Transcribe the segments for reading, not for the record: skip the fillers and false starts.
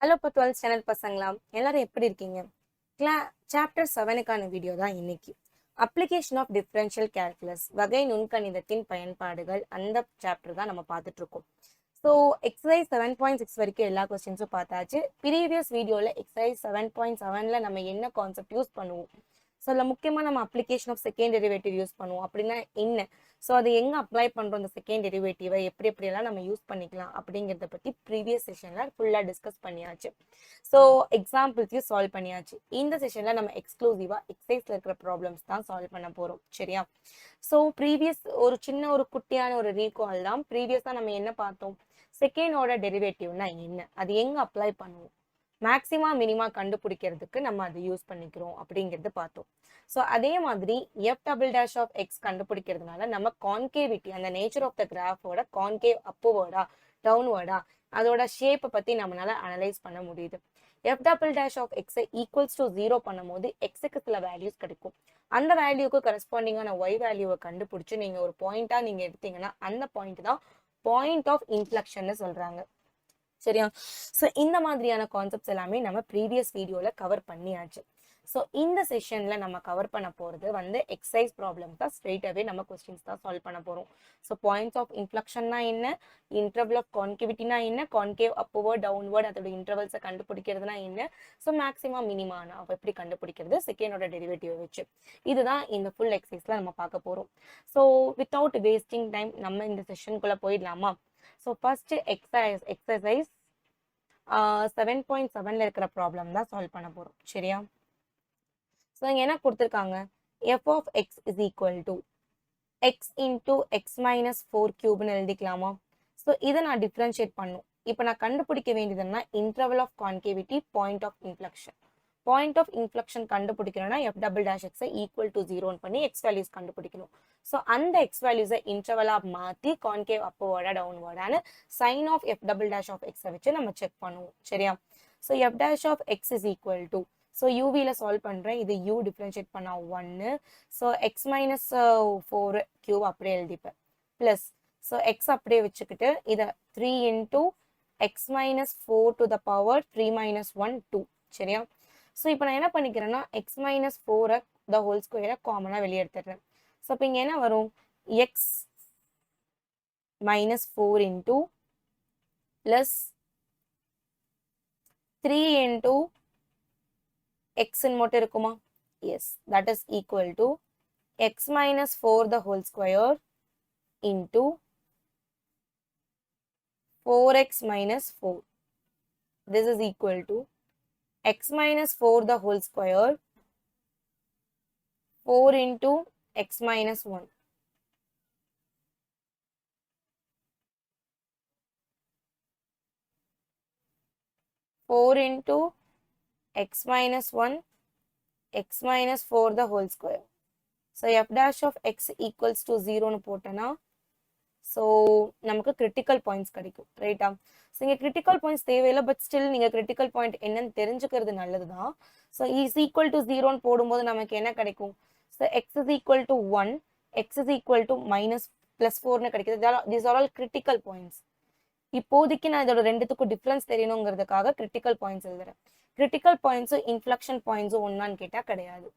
Hello இப்போ 12th standard பசங்களா எல்லாரும் எப்படி இருக்கீங்க? சாப்டர் 7க்கான வீடியோ தான் இன்னைக்கு. அப்ளிகேஷன் ஆஃப் டிஃபரன்ஷியல் கால்குலஸ், வகை நுண்கணிதத்தின் பயன்பாடுகள், அந்த சாப்டர் தான் நம்ம பார்த்துட்டு இருக்கோம். ஸோ எக்ஸசைஸ் 7.6 வரைக்கும் எல்லா கொஸ்டின்ஸும் பார்த்தாச்சு. ப்ரீவியஸ் வீடியோவில் எக்ஸசைஸ் 7.7ல் நம்ம என்ன கான்செப்ட் யூஸ் பண்ணுவோம், ஸோ அதில் முக்கியமாக நம்ம application of second derivative use பண்ணுவோம். அப்படின்னா என்ன, ஸோ அது எங்கே அப்ளை பண்ணுறோம், இந்த செகண்ட் டெரிவேட்டிவை எப்படியெல்லாம் நம்ம யூஸ் பண்ணிக்கலாம் அப்படிங்கிறத பற்றி ப்ரீவியஸ் செஷனில் ஃபுல்லாக டிஸ்கஸ் பண்ணியாச்சு. ஸோ எக்ஸாம்பிள்ஸையும் சால்வ் பண்ணியாச்சு. இந்த செஷனில் நம்ம எக்ஸ்க்ளூசிவாக எக்ஸசைஸில் இருக்கிற ப்ராப்ளம்ஸ் தான் சால்வ் பண்ண போகிறோம், சரியா? ஸோ ப்ரீவியஸ் ஒரு குட்டியான ஒரு ரீகால் தான். ப்ரீவியஸாக நம்ம என்ன பார்த்தோம், செகண்ட் ஆர்டர் டெரிவேட்டிவ்னா என்ன, அது எங்கே அப்ளை பண்ணுவோம், மேக்ஸிமா மினிமா கண்டுபிடிக்கிறதுக்கு நம்ம அதை யூஸ் பண்ணிக்கிறோம் அப்படிங்கிறது பார்த்தோம். ஸோ அதே மாதிரி f'' ஆஃப் எக்ஸ் கண்டுபிடிக்கிறதுனால நம்ம கான்கேவிட்டி, அந்த நேச்சர் ஆஃப் த கிராஃபோட கான்கேவ் அப்வர்டா டவுன்வர்டா அதோட ஷேப்பை பற்றி நம்மளால அனலைஸ் பண்ண முடியுது. f'' ஆஃப் எக்ஸை ஈக்குவல்ஸ் டு 0 பண்ணும்போது எக்ஸுக்கு சில வேல்யூஸ் கிடைக்கும். அந்த வேல்யூக்கு கரஸ்பாண்டிங்கான ஒய் வேல்யூவை கண்டுபிடிச்சு நீங்கள் ஒரு பாயிண்டா நீங்கள் எடுத்தீங்கன்னா அந்த பாயிண்ட் தான் பாயிண்ட் ஆஃப் இன்ஃப்ளெக்ஷன் சொல்றாங்க, சரியா? ஸோ இந்த மாதிரியான கான்செப்ட்ஸ் எல்லாமே நம்ம ப்ரீவியஸ் வீடியோவில் கவர் பண்ணியாச்சு. ஸோ இந்த செஷனில் நம்ம கவர் பண்ண போகிறது வந்து எக்ஸசைஸ் ப்ராப்ளம் தான். ஸ்ட்ரெயிட்டாகவே நம்ம கொஸ்டின்ஸ் தான் சால்வ் பண்ண போகிறோம். ஸோ பாயிண்ட்ஸ் ஆஃப் இன்ஃப்ளெக்ஷன்னா என்ன, இன்டர்வல் ஆஃப் கான்கேவிட்டினா என்ன, கான்கேவ் அப்வர்ட் டவுன்வர்ட் அதோட இன்டர்வல்ஸை கண்டுபிடிக்கிறதுனா என்ன, ஸோ மேக்ஸிமம் மினிமானா எப்படி கண்டுபிடிக்கிறது செகண்டோட டெரிவேட்டிவ் வச்சு, இதுதான் இந்த ஃபுல் எக்ஸசைஸில் நம்ம பார்க்க போகிறோம். ஸோ வித்தவுட் வேஸ்டிங் டைம் நம்ம இந்த செஷனுக்குள்ளே போயிடலாமா? ஸோ ஃபர்ஸ்ட் எக்ஸசைஸ் 7.7ல இருக்கிற ப்ராப்ளம் தான் சால்வ் பண்ண போறோம், சரியா? ஸோ இங்க என்ன கொடுத்துருக்காங்க, f of x is equal to x into x minus 4 cube எழுதிக்கலாமா? ஸோ இதை நான் டிஃப்ரென்ஷியேட் பண்ணும். இப்போ நான் கண்டுபிடிக்க வேண்டியதுன்னா interval of concavity, point of inflection. Point of inflection கண்டுபிடிக்கணும்னா f'' ஈக்குவல் டு 0 பண்ணி எக்ஸ் வேல்யூஸ் கண்டுபிடிக்கணும். ஸோ அந்த எக்ஸ் வேல்யூஸை இன்டர்வலாக மாற்றி கான்கேவ் அப்போவோட டவுன்வர்டான சைன் ஆஃப் f'' ஆஃப் எக்ஸை வச்சு நம்ம செக் பண்ணுவோம், சரியா? So f' of x is equal to, so யூவியில் சால்வ் பண்ணுறேன், இது u டிஃப்ரென்ஷியேட் பண்ணால் 1, ஸோ எக்ஸ் மைனஸ் 4 கியூப் அப்படியே எழுதிப்பேன், ப்ளஸ் ஸோ எக்ஸ் அப்படியே வச்சுக்கிட்டு இதை 3 into x minus 4 to the power 3 minus 1 2, சரியா? ஸோ இப்போ நான் என்ன பண்ணிக்கிறேன்னா எக்ஸ் மைனஸ் 4 த ஹோல் ஸ்கொயரை காமனாக வெளியே எடுத்துடுறேன். ஸோ இப்போ இங்கே என்ன வரும், x minus 4 into plus 3 into எக்ஸ்ன்னு மட்டும் இருக்குமா? Yes, that is equal to x minus 4 the whole square into 4x minus 4. This is equal to x minus 4 the whole square 4 into x minus 1. Four into x minus 1, x minus 4 the whole square. So f' of x equals to 0 னு போட்டனா so நமக்கு critical points கிடைக்கும், ரைட்டா? So இங்கே critical points தேவையில்லை, but still நீங்கள் critical point என்னன்னு தெரிஞ்சுக்கிறது நல்லது தான். ஸோ இஸ் ஈக்குவல் டு 0ன்னு போடும்போது நமக்கு என்ன கிடைக்கும், so x is equal to 1, x is equal to minus plus 4னு கிடைக்குது. These are all critical points. இப்போதைக்கு நான் இதோட ரெண்டுத்துக்கும் டிஃப்ரென்ஸ் தெரியணுங்கிறதுக்காக கிரிட்டிக்கல் பாயிண்ட்ஸ் எழுதுறேன். கிரிட்டிக்கல் பாயிண்ட்ஸும் இன்ஃப்ளெக்ஷன் பாயிண்ட்ஸும் ஒன்னான்னு கேட்டால் கிடையாது.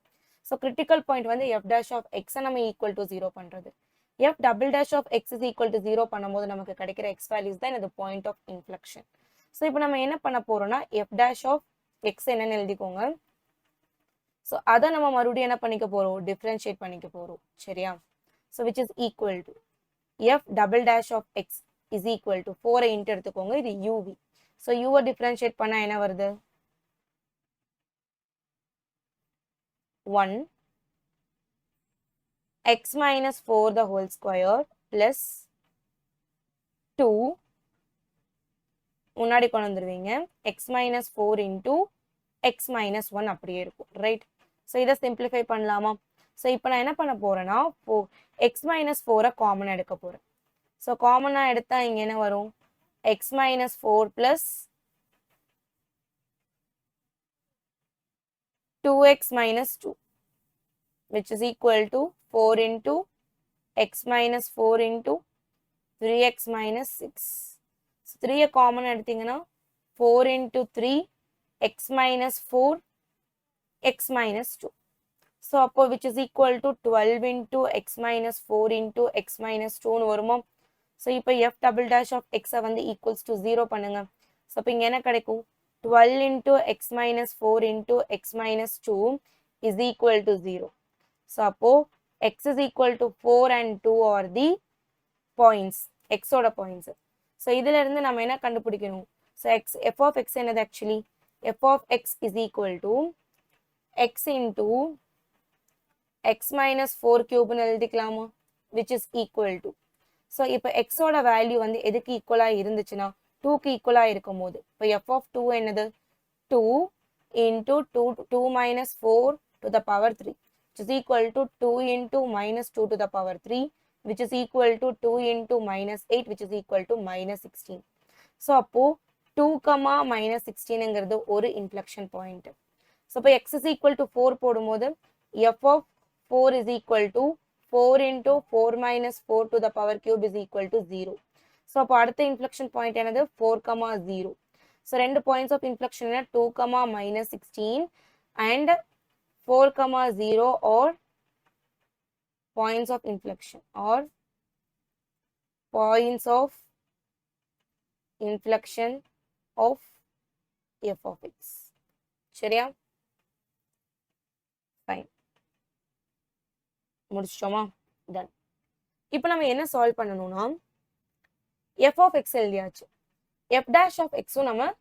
ஸோ கிரிட்டிக்கல் பாயிண்ட் வந்து f' ஆஃப் எக்ஸை நம்ம ஈக்குவல் டு 0 பண்ணுறது. f'' of x is equal to 0 பண்ணும்போது நமக்கு கிடைக்கிற எக்ஸ் வேல்யூஸ் தான் இது பாயிண்ட் ஆஃப் இன்ஃப்ளெக்ஷன். ஸோ இப்போ நம்ம என்ன பண்ண போறோம்னா f' ஆஃப் எக்ஸ் என்னன்னு எழுதிக்கோங்க. ஸோ அதை நம்ம மறுபடியும் என்ன பண்ணிக்க போறோம், டிஃப்ரென்ஷியேட் பண்ணிக்க போறோம், சரியா? So which is equal to f'' of x is equal to 4 into எடுத்துக்கோங்க, இது uv. ஸோ யூவை டிஃப்ரென்ஷியேட் பண்ணா என்ன வருது, 1 x minus 4 the whole square plus 2 முன்னாடி கொண்டு வந்துருவீங்க x minus 4 into x minus 1 அப்படியே இருக்கும், ரைட்? ஸோ இதை சிம்பிளிஃபை பண்ணலாமா? ஸோ இப்போ நான் என்ன பண்ண போறேன்னா x minus 4 காமனாக எடுக்க போறேன். ஸோ காமனாக எடுத்தா இங்கே என்ன வரும், x minus 4 plus 2x minus 2 which is equal to 4 into x minus 4 into 3x minus 6. 3 common எடுத்தீங்கன்னா 4 into 3 x minus 4 x minus 2. So அப்போ which is equal to 12 into x minus 4 into x minus 2 வருமா. So இப்போ f double dash of x வந்து equals to 0 பண்ணுங்க. So அப்போ இங்க என்ன கிடைக்கும் 12 into x minus 4 into x minus 2 is equal to 0. So அப்போ x is equal to 4 and 2 are the points, x ஓட points. So இதில இருந்து நம்ம என்ன கண்டுபிடிக்கணும். So f of x என்னது actually f of x is equal to x into x minus 4 cube னு எழுதிக்கலாமா, which is equal to. So இப்போ x ஓட வேல்யூ வந்து எதுக்கு ஈக்குவலா இருந்துச்சுன்னா 2 க்கு ஈக்குவலா இருக்கும்போது இப்போ f of 2 என்னது 2 into 2 minus 4 to the power 3 which is equal to 2 into minus 2 to the power 3 which is equal to 2 into minus 8 which is equal to minus 16. So அப்போ 2, minus 16 ங்கிறது ஒரு inflection point. So இப்போ x is equal to 4 போடும்போது f of 4 is equal to 4 into 4 minus 4 to the power cube is equal to 0. So அப்போ அடுத்த inflection point என்னது 4, 0. So ரெண்டு points of inflection என்ன 2, minus 16 and 4, 0 or points of inflection or points of inflection of f of x. சரியா? Fine. முடிச்சிட்டோமா? Done. இப்போ நம்ம என்ன solve பண்ணணும்னா f of x எழுதியாச்சு, f dash of x நம்ம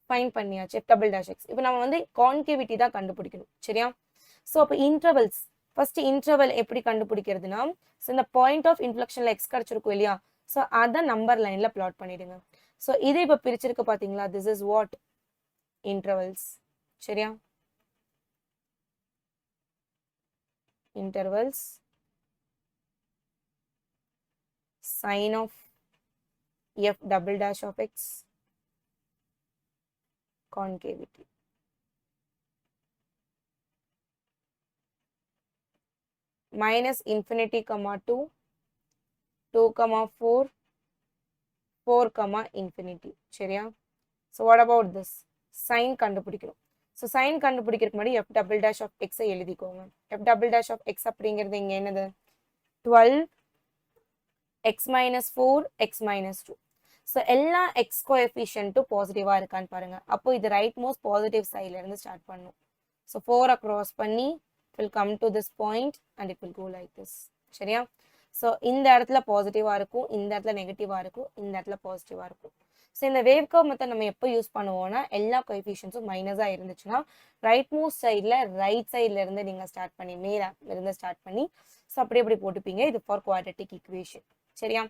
ஃபைண்ட் பண்ணியாச்சு, f double dash x. இப்போ நம்ம வந்து கான்கேவிட்டி தான் கண்டுபிடிக்கணும். சரியா? ஸோ அப்போ இன்டர்வல்ஸ் ஃபர்ஸ்ட் இன்டர்வல் எப்படி கண்டுபிடிக்கிறதுனா ஸோ இந்த பாயிண்ட் ஆஃப் இன்ஃப்ளெக்ஷன்ல எக்ஸ் கிடைச்சிருக்கும் இல்லையா, ஸோ அதை நம்பர் லைன்ல பிளாட் பண்ணிடுங்க. ஸோ இது இப்போ பிரிச்சிருக்கு பார்த்தீங்களா, திஸ் இஸ் வாட் இன்டர்வல்ஸ். சரியா? intervals, sine of f double dash of x, concavity. Minus infinity, 2, 2, 4, 4, infinity. சரியா? So what about this? Sine கண்டுபிடிக்கிறோம். So sin கண்டுபிடிக்கிறதுக்கு முன்னாடி f double dash of x எழுதிக்கோங்க. f double dash of x அப்படிங்கிறது இங்க என்னது 12 x minus 4 x minus 2. So எல்லா x கோஎஃபிஷியன்ட்டும் பாசிட்டிவா இருக்கான்னு பாருங்க. அப்போ இது ரைட் மோஸ்ட் பாசிட்டிவ் சைடுல இருந்து ஸ்டார்ட் பண்ணும். So 4 cross பண்ணி it will come to this point and it will go like this. சரியா? So இந்த இடத்துல பாசிட்டிவா இருக்கும், இந்த இடத்துல நெகட்டிவா இருக்கும், இந்த இடத்துல பாசிட்டிவா இருக்கும். ஸோ இந்த வேவ் கர்வ் மெத்தட் நம்ம எப்போ யூஸ் பண்ணுவோம்னா எல்லா கோஎஃபிஷியன்ட்ஸும் மைனஸாக இருந்துச்சுன்னா ரைட் மோஸ்ட் சைடில் ரைட் சைடில் இருந்து நீங்கள் ஸ்டார்ட் பண்ணி மேலே இருந்து ஸ்டார்ட் பண்ணி ஸோ அப்படி எப்படி போட்டுப்பீங்க. இது ஃபார் குவாட்ரட்டிக் ஈக்குவேஷன். சரியா?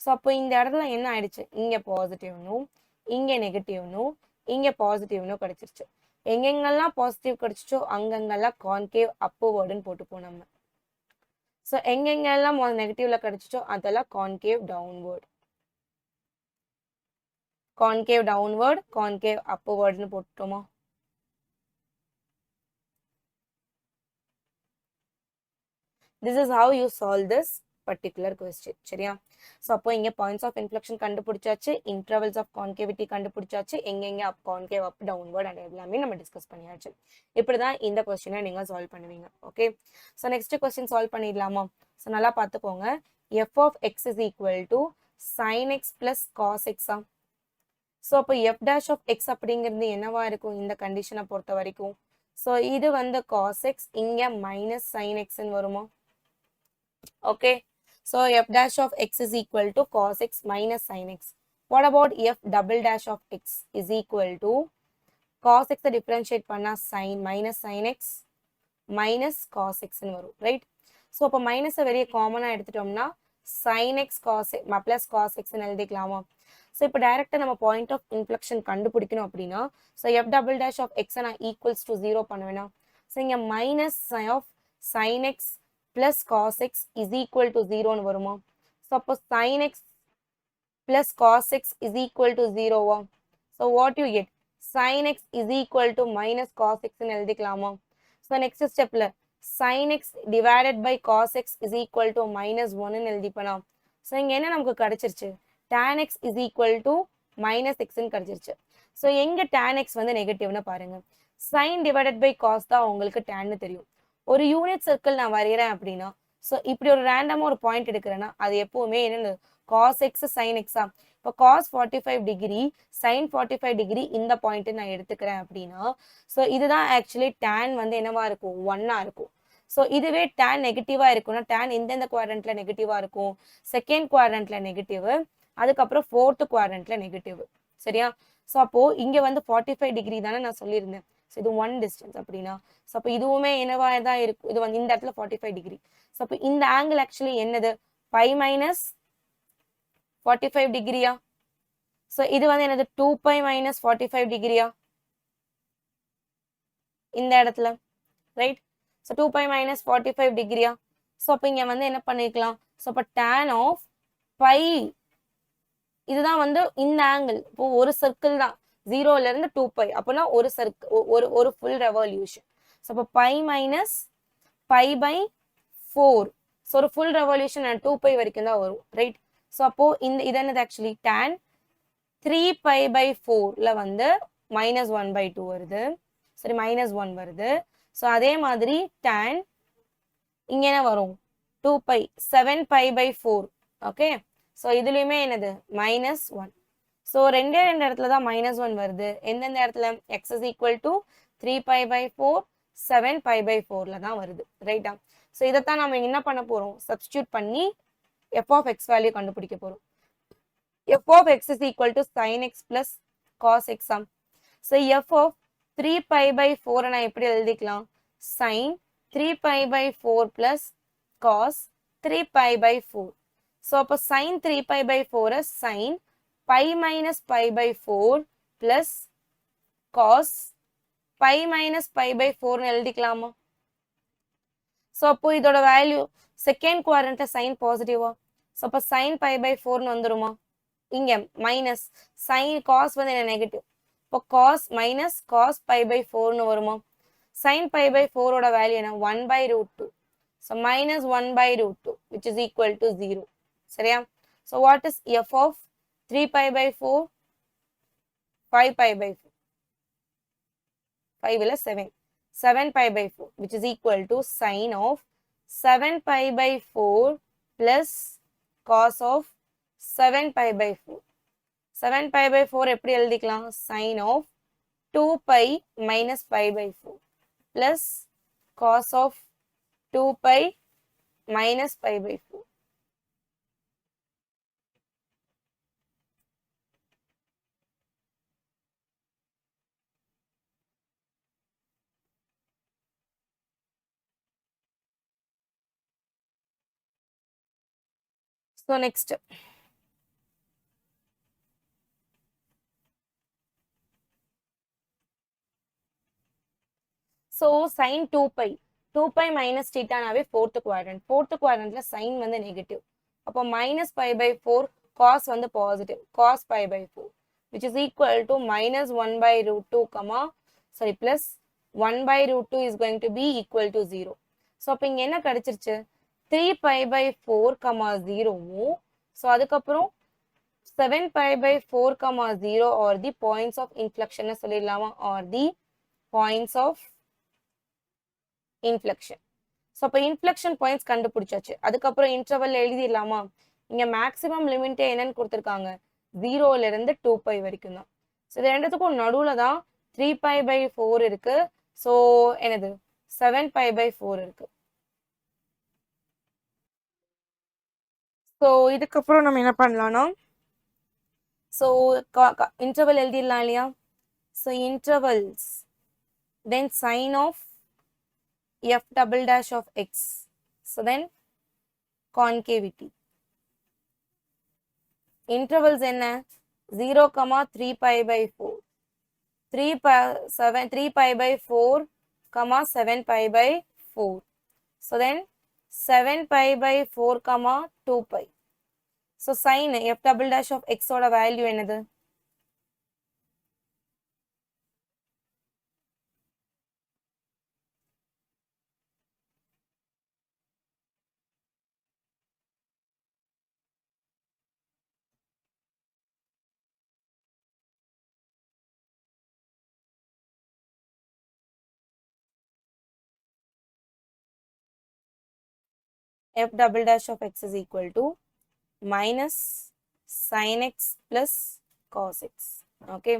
ஸோ அப்போ இந்த இடத்துல என்ன ஆயிடுச்சு, இங்கே பாசிட்டிவ்னும் இங்கே நெகட்டிவ்னும் இங்கே பாசிட்டிவ்னும் கிடைச்சிருச்சு. எங்கெங்கெல்லாம் பாசிட்டிவ் கிடைச்சிச்சோ அங்கங்கெல்லாம் கான்கேவ் அப்போவர்டுன்னு போட்டுப்போம் நம்ம. ஸோ எங்கெங்கெல்லாம் நெகட்டிவ்ல கிடைச்சிச்சோ அதெல்லாம் concave downward. concave downward, concave upward னு போட்டுட்டோமா? This is how you solve this particular question. சரியா? ஸோ அப்போ இங்கே பாயிண்ட்ஸ் ஆஃப் இன்ஃப்ளெக்ஷன் கண்டுபிடிச்சாச்சு, இன்டர்வல்ஸ் ஆஃப் கான்கேவிட்டி கண்டுபிடிச்சாச்சு, எங்கெங்கே அப் கான்கேவ் அப் டவுன்வர்ட் அண்ட் எல்லாமே நம்ம டிஸ்கஸ் பண்ணியாச்சு. இப்படி தான் இந்த கொஸ்டினை நீங்கள் சால்வ் பண்ணுவீங்க. Okay, so next question solve பண்ணிடலாமா? ஸோ நல்லா பார்த்துக்கோங்க. f of x is equal to sin x plus cos x. So அப்போ f dash of x அப்படிங்கிறது என்னவா இருக்கும் இந்த கண்டிஷனை பொறுத்த வரைக்கும்? ஸோ இது வந்து cos x, இங்கே மைனஸ் sin x வருமா? Okay, so f dash of x is equal to cos x minus sin x. What about f double dash of x is equal to cos x differentiate பண்ணா sin minus sin x minus cos x வரும், right? So அப்போ மைனஸை வெளியே காமனாக எடுத்துட்டோம்னா sin x cos x plus cos x எழுதிக்கலாமா? So இப்போ டைரெக்டாக நம்ம பாயிண்ட் ஆஃப் இன்ஃப்ளெக்ஷன் கண்டுபிடிக்கணும் அப்படின்னா so f double dash of எக்ஸை நான் ஈக்குவல்ஸ் டு 0 பண்ணுவேன்னா ஸோ இங்கே minus of sine x plus cos x is equal to 0ன்னு வருமா? ஸோ அப்போ sine x plus cos x is equal to 0வா? So what you get sine x is equal to minus cos எக்ஸ்ன்னு எழுதிக்கலாமா? So next ஸ்டெப்பில் sine x divided by cos x is equal to minus 1ன்னு எழுதிப்பனா? So இங்கே என்ன நமக்கு கிடைச்சிருச்சு tan x is equal to minus x ன்னு கிடைச்சிருச்சு. ஸோ எங்க tan x வந்து நெகட்டிவ்னு பாருங்க. sin டிவைடட் பை cos தான் உங்களுக்கு tanன்னு தெரியும். ஒரு யூனிட் சர்க்கிள் நான் வரைகிறேன் அப்படின்னா, ஸோ இப்படி ஒரு ரேண்டமா ஒரு பாயிண்ட் எடுக்கிறேன்னா அது எப்பவுமே என்னென்ன cos x sin x இப்போ cos 45 டிகிரி sin 45 டிகிரி இந்த பாயிண்ட் நான் எடுத்துக்கிறேன் அப்படின்னா, ஸோ இதுதான் ஆக்சுவலி tan வந்து என்னவா இருக்கும் 1ஆ இருக்கும். ஸோ இதுவே tan நெகட்டிவா இருக்கும்னா tan எந்தெந்த குவாட்ரண்ட்ல நெகட்டிவா இருக்கும், செகண்ட் குவாட்ரண்ட்ல நெகட்டிவ், அதுக்கப்புறம் ஃபோர்த் குவாட்ரண்ட்ல நெகட்டிவ். சரியா? ஸோ அப்போ இங்க வந்து 45 டிகிரி தானே நான் சொல்லியிருந்தேன். ஸோ இது 1 டிஸ்டன்ஸ் அப்படின்னா, ஸோ அப்போ இதுவுமே என்னவா தான் இருக்கும், இது வந்து இந்த இடத்துல 45 டிகிரி. ஸோ அப்போ இந்த ஆங்கிள் ஆக்சுவலி என்னது பை மைனஸ் 45 டிகிரியா? ஸோ இது வந்து என்னது 2π மைனஸ் 45 டிகிரியா இந்த இடத்துல, ரைட்? ஸோ 2π மைனஸ் 45 டிகிரியா? ஸோ அப்போ இங்க வந்து என்ன பண்ணிக்கலாம், ஸோ அப்போ tan ஆஃப் பை இதுதான் வந்து இந்த ஆங்கிள். இப்போ ஒரு சர்க்கிள் தான் 0ல இருந்து 2π அப்படின்னா ஒரு சர்க்கிள் ஒரு ஃபுல் ரெவல்யூஷன். ஸோ அப்போ pi minus pi pi 4. So ஒரு ஃபுல் ரெவல்யூஷன் 2π வரைக்கும் தான் வரும், ரைட்? ஸோ அப்போ இந்த இது என்னது ஆக்சுவலி tan 3π/4ல வந்து -1/2 வருது. சரி, -1 வருது. ஸோ அதே மாதிரி tan இங்க என்ன வரும் 2π 7π/4. ஓகே, ஸோ இதுலயுமே என்னது -1. ஸோ ரெண்டே இடத்துல தான் -1 வருது. எந்தெந்த இடத்துல x is equal to 3π/4 7π/4ல தான் வருது, ரைட்டா? ஸோ இதைத்தான் நம்ம என்ன பண்ண போறோம், சப்ஸ்டியூட் பண்ணி f of x வேல்யூ கண்டுபிடிக்க போறோம். f of x is equal to sin x plus cos x. So f of 3π/4 நான் எப்படி எழுதிக்கலாம், sin 3π/4 plus cos 3π/4. So அப்போ sin 3π/4 sin pi minus pi/4 plus cos pi minus pi/4 எழுதிக்கலாமா? So அப்போ இதோட value second குவாட்ரண்ட்ல sin பாசிட்டிவா, so அப்போ sin pi/4 வந்துருமா? இங்க மைனஸ் sin cos வந்து என்ன நெகட்டிவ், இப்போ cos minus cos pi/4 வருமா? sin pi/4 ஓட வேல்யூ என்ன 1/√2. So minus 1/√2 which is equal to 0. சரியா? So what is f of 3π/4? 5π/4. 5 இல்ல 7. 7π/4 which is equal to sin of 7π/4 plus cos of 7π/4. 7π/4 எப்படி எழுதிக்கலாம், sin of 2π minus pi/4 plus cos of 2π minus pi/4. So next, so sin 2π 2π minus theta நாவே fourth quadrant sin வந்து negative, அப்போ minus pi/4 cos வந்து positive, cos pi/4 which is equal to minus 1/√2 sorry plus 1/√2 is going to be equal to 0. So அப்போ இங்க என்ன கிடைச்சிருச்சு 3π/4 0வும், so அதுக்கப்புறம் 7π/4 0 or the points of inflection சொல்லிடலாமா, or the points of inflection. So அப்போ inflection points கண்டுபிடிச்சாச்சு. அதுக்கப்புறம் interval எழுதிடலாமா? இங்க மேக்ஸிமம் லிமிட் என்னன்னு கொடுத்துருக்காங்க 0ல இருந்து 2π வரைக்கும் தான். ஸோ இது ரெண்டுத்துக்கும் நடுவுல தான் 3π/4 இருக்கு. ஸோ என்னது 7π/4 இருக்கு. ஸோ இதுக்கப்புறம் நம்ம என்ன பண்ணலாம்னா, ஸோ இன்டர்வல் எழுதிடலாம் இல்லையா? So intervals then sin of f double dash of x, so then concavity. Intervals என்ன 0, 3π/4 3π/4 7π/4. So then 7π/4 2π. So sin f double dash of x ஓட வேல்யூ என்னது, f double dash of x is equal to minus sin x plus cos x. Okay,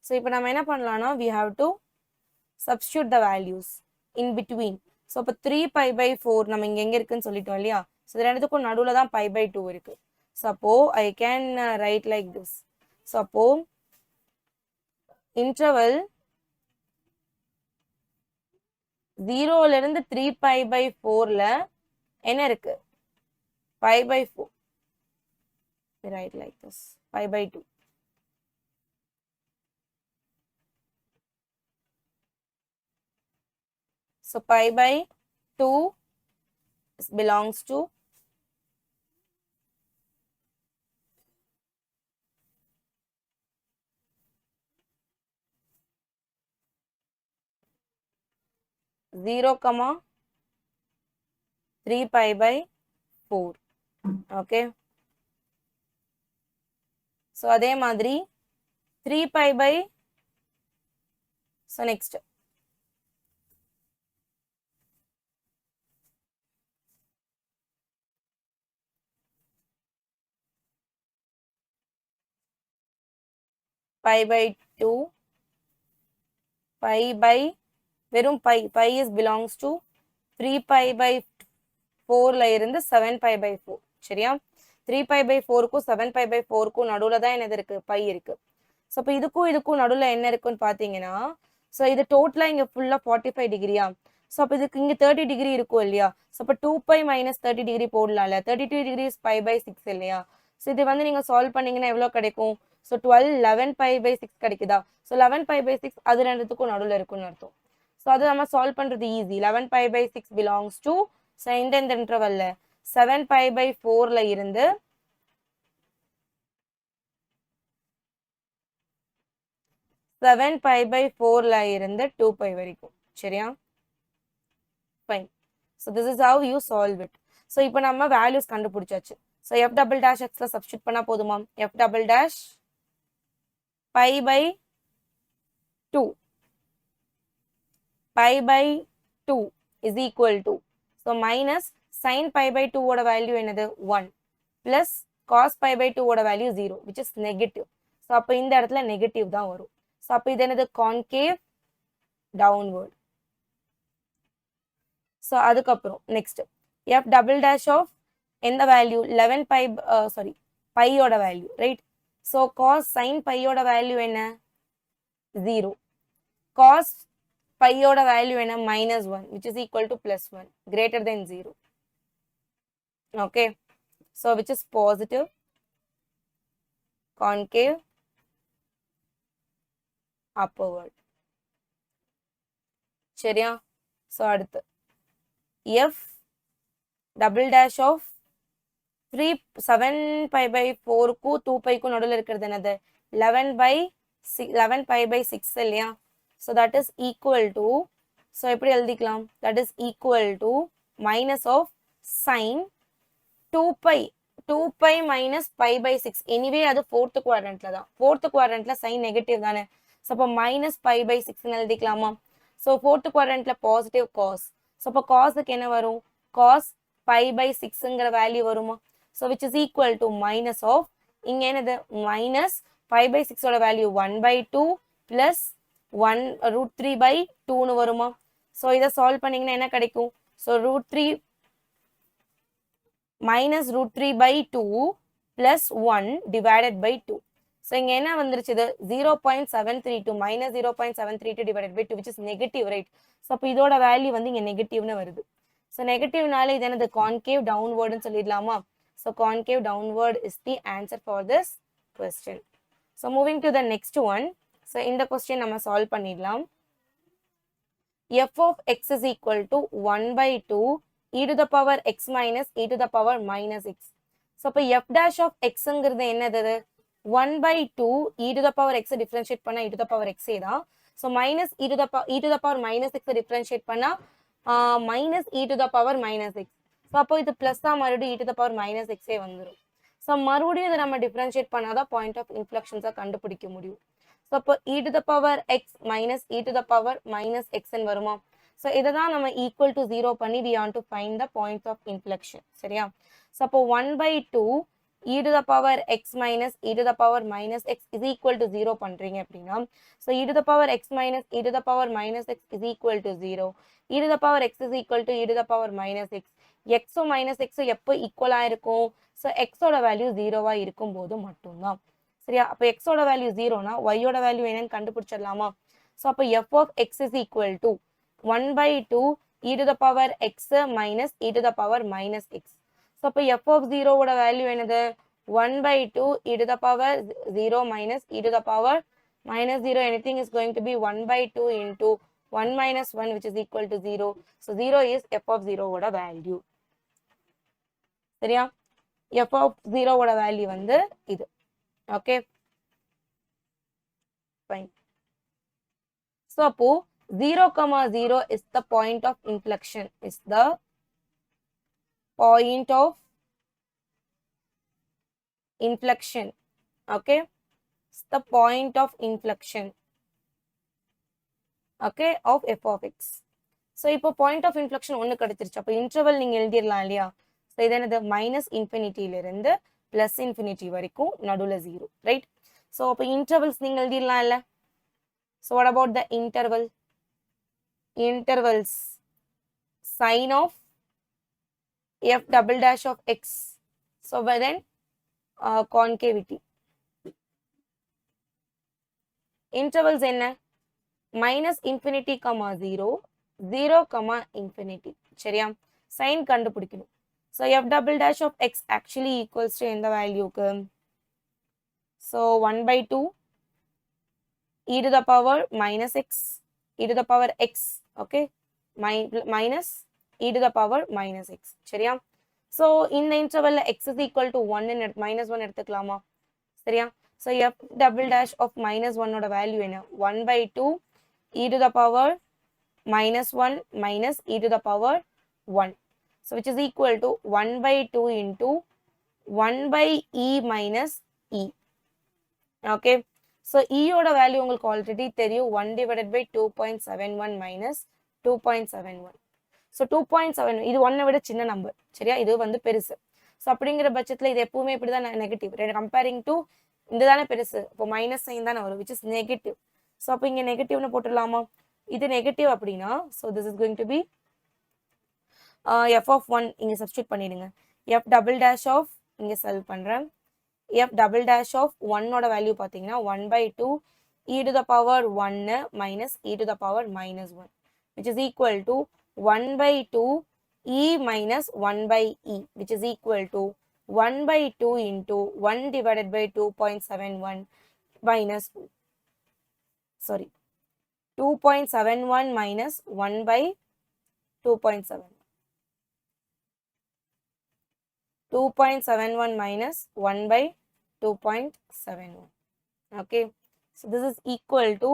so இப்போ நம்ம என்ன பண்ணலாம்னா we have to substitute the values in between. so இப்போ 3π/4 நம்ம இங்க எங்க இருக்குன்னு சொல்லிட்டோம் இல்லையா, so இது ரெண்டுத்துக்கும் நடுவுல தான் π/2 இருக்கு. so அப்போ I can write like this. so அப்போ interval 0 ல இருந்து 3π/4 ல என்ன இருக்கு, π/4. we write like this, π/2. so π/2 belongs to zero comma 3π/4. okay, so அதே மாதிரி 3π/ so next π/2 வெறும் π is belongs to 3π/4 ல இருந்து 7π/4. சரியா, 3π/4 க்கும் 7π/4 க்கும் நடுவுல தான் என்னது இருக்கு, π இருக்கு. so இப்போ இதுக்கும் நடுவுல என்ன இருக்குன்னு பாத்தீங்கன்னா, so இது டோட்டலா இங்க ஃபுல்லா 45 டிகிரியா, so அப்ப இதுக்கு இங்க 30 டிகிரி இருக்கும் இல்லையா, so அப்ப 2π minus 30 டிகிரி போடலாம்ல, 32 degrees π/6 இல்லையா. so இது வந்து நீங்க சால்வ் பண்ணீங்கன்னா எவ்வளவு கிடைக்கும், so 12 11π/6 கிடைக்குதா. so 11π/6 அது ரெண்டுத்துக்கும் நடுவுல இருக்குன்னு அர்த்தம். so அது நம்ம சால்வ் பண்றது ஈஸி. 11π/6 belongs to so இந்த இன்டர்வல்ல 7π/4 ல இருந்து 7π/4 ல இருந்து 2π வரைக்கும். சரியா, fine. so this is how you solve it. so இப்போ நம்ம values கண்டுபிடிச்சாச்சு. so f double dash x ல substitute பண்ணா போதுமா, f double dash π/2 π/2 is equal to so minus sin π/2 ஓட வேல்யூ என்னது 1 plus cos π/2 ஓட value 0 which is negative. so அப்ப இந்த இடத்துல நெகட்டிவ் தான் வரும். so அப்ப இது என்னது, concave downward. so அதுக்கப்புறம் next f double dash of எந்த வேல்யூ 11π π ஓட value, right. so cos sin π ஓட வேல்யூ என்ன 0, cos π ஓட வேல்யூ என்ன -1 which is equal to +1 greater than 0. okay, so which is positive concave upward. சரியா, so அடுத்து f double dash of 7π/4 க்கும் 2π க்கும் நடுவுல இருக்கிறது என்னது 11π/6 இல்லையா. so that is equal to so எப்படி எழுதிக்கலாம், that is equal to minus of sin 2π minus π/6. anyway அது fourth quadrantல தான், fourth quadrantல sin நெகட்டிவ் தானே, so அப்ப minus π/6 ன்னு எழுதிக்கலாமா. so fourth quadrantல positive cos, so அப்ப cosக்கு என்ன வரும், cos π/6ங்கிற வேல்யூ வருமா. so which is equal to minus of இங்க என்னது minus π/6 ஓட வேல்யூ 1/2 plus 1√3/2 ன்னு வருமா. so இத சால்வ் பண்ணீங்கன்னா என்ன கிடைக்கும், so √3 minus √3/2 plus 1 divided by 2. so இங்க என்ன வந்துருச்சு, 0.732 minus 0.732 divided by 2 which is negative, right. so அப்ப இதோட வேல்யூ வந்து இங்க நெகட்டிவ்னு வருது. so நெகட்டிவ்னால இது என்னது concave downward ன்னு சொல்லிடலாமா. so concave downward is the answer for this question. so moving to the next one. so இந்த question நம்ம சால்வ் பண்ணிடலாம். f of x is equal to 1/2 e to the power x minus e to the power minus x. so அப்ப f dash of x ங்கிறது என்னது, 1/2 e to the power x differentiate பண்ணா e to the power x தான். so minus e to the power minus x differentiate பண்ணா minus e to the power minus x. so அப்போ இது plus தான் மறுபடியும் e to the power minus x வந்துரும். so மறுபடியும் இதை நம்ம differentiate பண்ணாதான் point of inflections கண்டுபிடிக்க முடியும். so அப்போ e to the power x minus e to the power minus x ன்னு வருமா. So இதை தான் நம்ம equal to 0 பண்ணி we want to find the points of inflection. சரியா? So அப்போ 1/2 e to the power x minus e to the power minus x is equal to 0 பண்றீங்க அப்படின்னா, so e to the power x minus e to the power minus x is equal to 0. e to the power x is equal to e to the power minus x. x minus x எப்போ ஈக்குவலா இருக்கும்? so x ஓட value 0வா இருக்கும் போது மட்டும்தான். சரியா? அப்போ x ஓட வேல்யூ 0னா y ஓட வேல்யூ என்னன்னு கண்டுபிடிச்சிடலாமா? so அப்போ f of x is equal to 1/2 e to the power x minus e to the power minus x. so அப்போ f of 0 ஓட வேல்யூ என்னது? 1/2 e to the power 0 minus e to the power minus 0. Anything is going to be 1/2 into 1 minus 1, which is equal to 0. So 0 is f of 0 ஓட value. சரியா? f of 0 ஓட value வந்து இது. Okay, fine. So அப்போ 0, 0 is the point of inflection, is the point of inflection. Okay, it's the point of inflection, okay, of f of x. so இப்போ point of inflection ஒன்னு கிடைச்சிருச்சு. அப்போ interval நீங்க எழுதிடலாம் இல்லையா? so இது என்னது? மைனஸ் இன்ஃபினிட்டில இருந்து பிளஸ் இன்ஃபினிட்டி வரைக்கும் நடுவுல 0, ரைட்? so அப்போ இன்டர்வல்ஸ் நீங்க எழுதிடலாம் இல்ல? so what about the interval? intervals sine of f double dash of x. so then concavity. intervals என்ன? minus infinity, 0, 0, infinity. சரியா? sin கண்டுபிடிக்கணும். so f double dash of x actually equals to எந்த வேல்யூக்கு? so 1/2 e to the power minus x, e to the power x, okay, minus e to the power minus x. சரியா? so இந்த இன்டர்வல்ல x is equal to 1 minus 1 எடுத்துக்கலாமா? சரியா? so f double dash of minus 1 ஓட value என்ன? 1/2 e to the power minus 1 minus e to the power 1. so which is equal to 1/2 into 1/e minus e. okay, so e ஓட value உங்களுக்கு already தெரியும். 1 divided by 2.71 minus 2.71. so 2.7 இது 1 விட சின்ன number. சரியா? இது வந்து பெருசு. so அப்படிங்கிற பட்சத்துல இது எப்பவுமே இப்படிதான் நெகட்டிவ். கம்பேரிங் டு இந்த தானே பெருசு, இப்போ மைனஸ் சைன் தானே வரும், which is நெகட்டிவ். so அப்போ இங்க நெகட்டிவ்னு போட்டுடலாமா? இது நெகட்டிவ் அப்படின்னா so this is going to be f of 1 இங்க சப்ஸ்டிட்யூட் பண்ணிடுங்க. f double dash of இங்க சால்வ் பண்றேன். f double dash of 1 ஓட வேல்யூ பாத்தீங்கன்னா 1/2 e to the power 1 minus e to the power minus 1, which is equal to 1/2 e minus 1/e, which is equal to 1/2 into 1 divided by 2.71 minus 2.71 minus 1 by 2.7. 2.71 minus 1 by 2.71. okay, so this is equal to,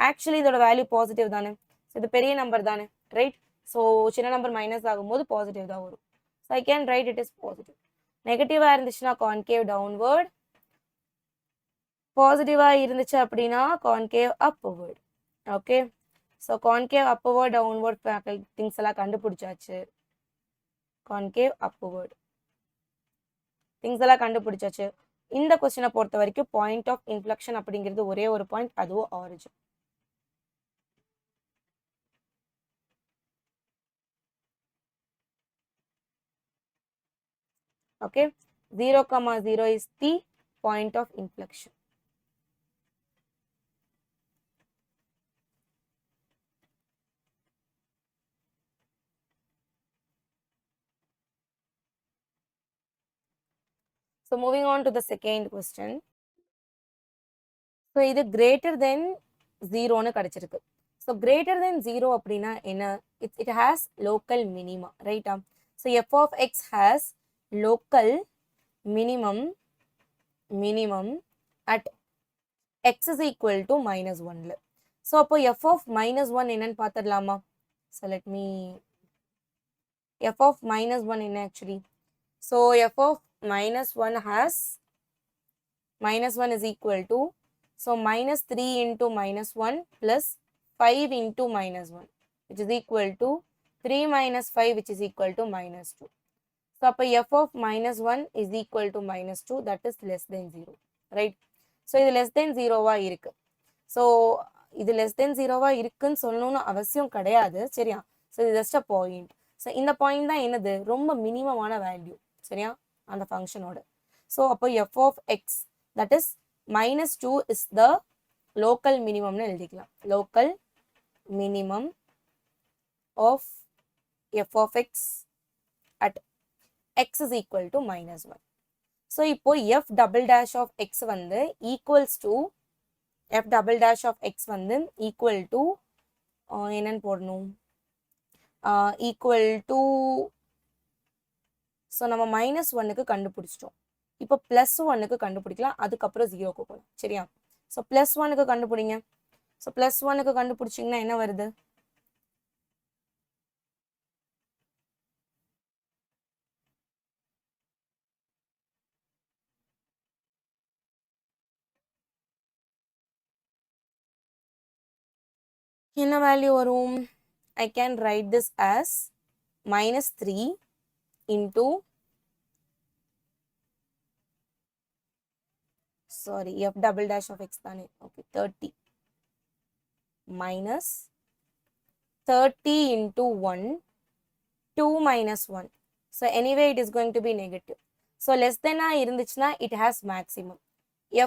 actually இதோட value positive தானே, so இது பெரிய number தானே, right? so சின்ன number minus ஆகும்போது positive தான் வரும். so I can write it is positive. நெகட்டிவா இருந்துச்சுன்னா கான்கேவ் டவுன்வர்ட், பாசிட்டிவா இருந்துச்சு அப்படின்னா concave upward. Okay, so concave upward downward things எல்லாம் கண்டுபிடிச்சாச்சு. கான்கேவ் அப்வர்ட் திங்ஸ் எல்லாம் கண்டுபிடிச்சாச்சு. இந்த கொஸ்டினை பொறுத்த வரைக்கும் பாயிண்ட் ஆஃப் இன்ஃப்ளெக்ஷன் அப்படிங்கிறது ஒரே ஒரு பாயிண்ட், அதுவும் origin. okay, 0, 0 is the point of inflection. so moving on to the second question. so இது greater than 0 னு கிடைச்சிருக்கு. so greater than 0 அப்படின்னா என்ன? it has local minima, right? so f of x has local minimum at x is equal to -1 ல. so அப்போ f of -1 என்னன்னு பார்த்துடலாமா? so let me, f of -1 என்ன actually? so f of -1 has, -1 is equal to, so -3 into -1 plus 5 into minus 1, which is equal to 3 minus 5, which is equal to minus 2. So, அப்போ f of minus 1 is equal to minus 2, that is less than 0, right? So, இது less than 0வா இருக்கு. So, இது less than 0வா இருக்குன்னு சொல்லணும்னு அவசியம் கிடையாது, சரியா? So, இது just a point. So, இந்த point தான் என்னது? ரொம்ப மினிமமான வேல்யூ, சரியா? அந்த ஃபங்க்ஷனோட. So, அப்போ f of x, that is minus 2 is the local minimum னு எழுதிக்கலாம். Local minimum of f of x at x is equal to minus 1. So, இப்போ f double dash of x வந்து equals to f double dash of x வந்து equal to என்னன்னு போடணும்? Equal to, so நம்ம minus 1க்கு கண்டுபிடிச்சிட்டோம். இப்போ plus 1க்கு கண்டுபிடிக்கலாம், அதுக்கப்புறம் 0க்கு போகலாம், சரியா? So, plus 1க்கு கண்டுபிடிங்க. So, plus 1க்கு கண்டுபிடிச்சிங்கன்னா என்ன வருது? என்ன வேல்யூ வரும்? I can write this as minus 3 into, sorry, f double dash of x தானே, okay, 30 minus 30 into 1, 2 minus 1. So, anyway, it is going to be negative. So, less than ஆ இருந்துச்சுன்னா it has maximum.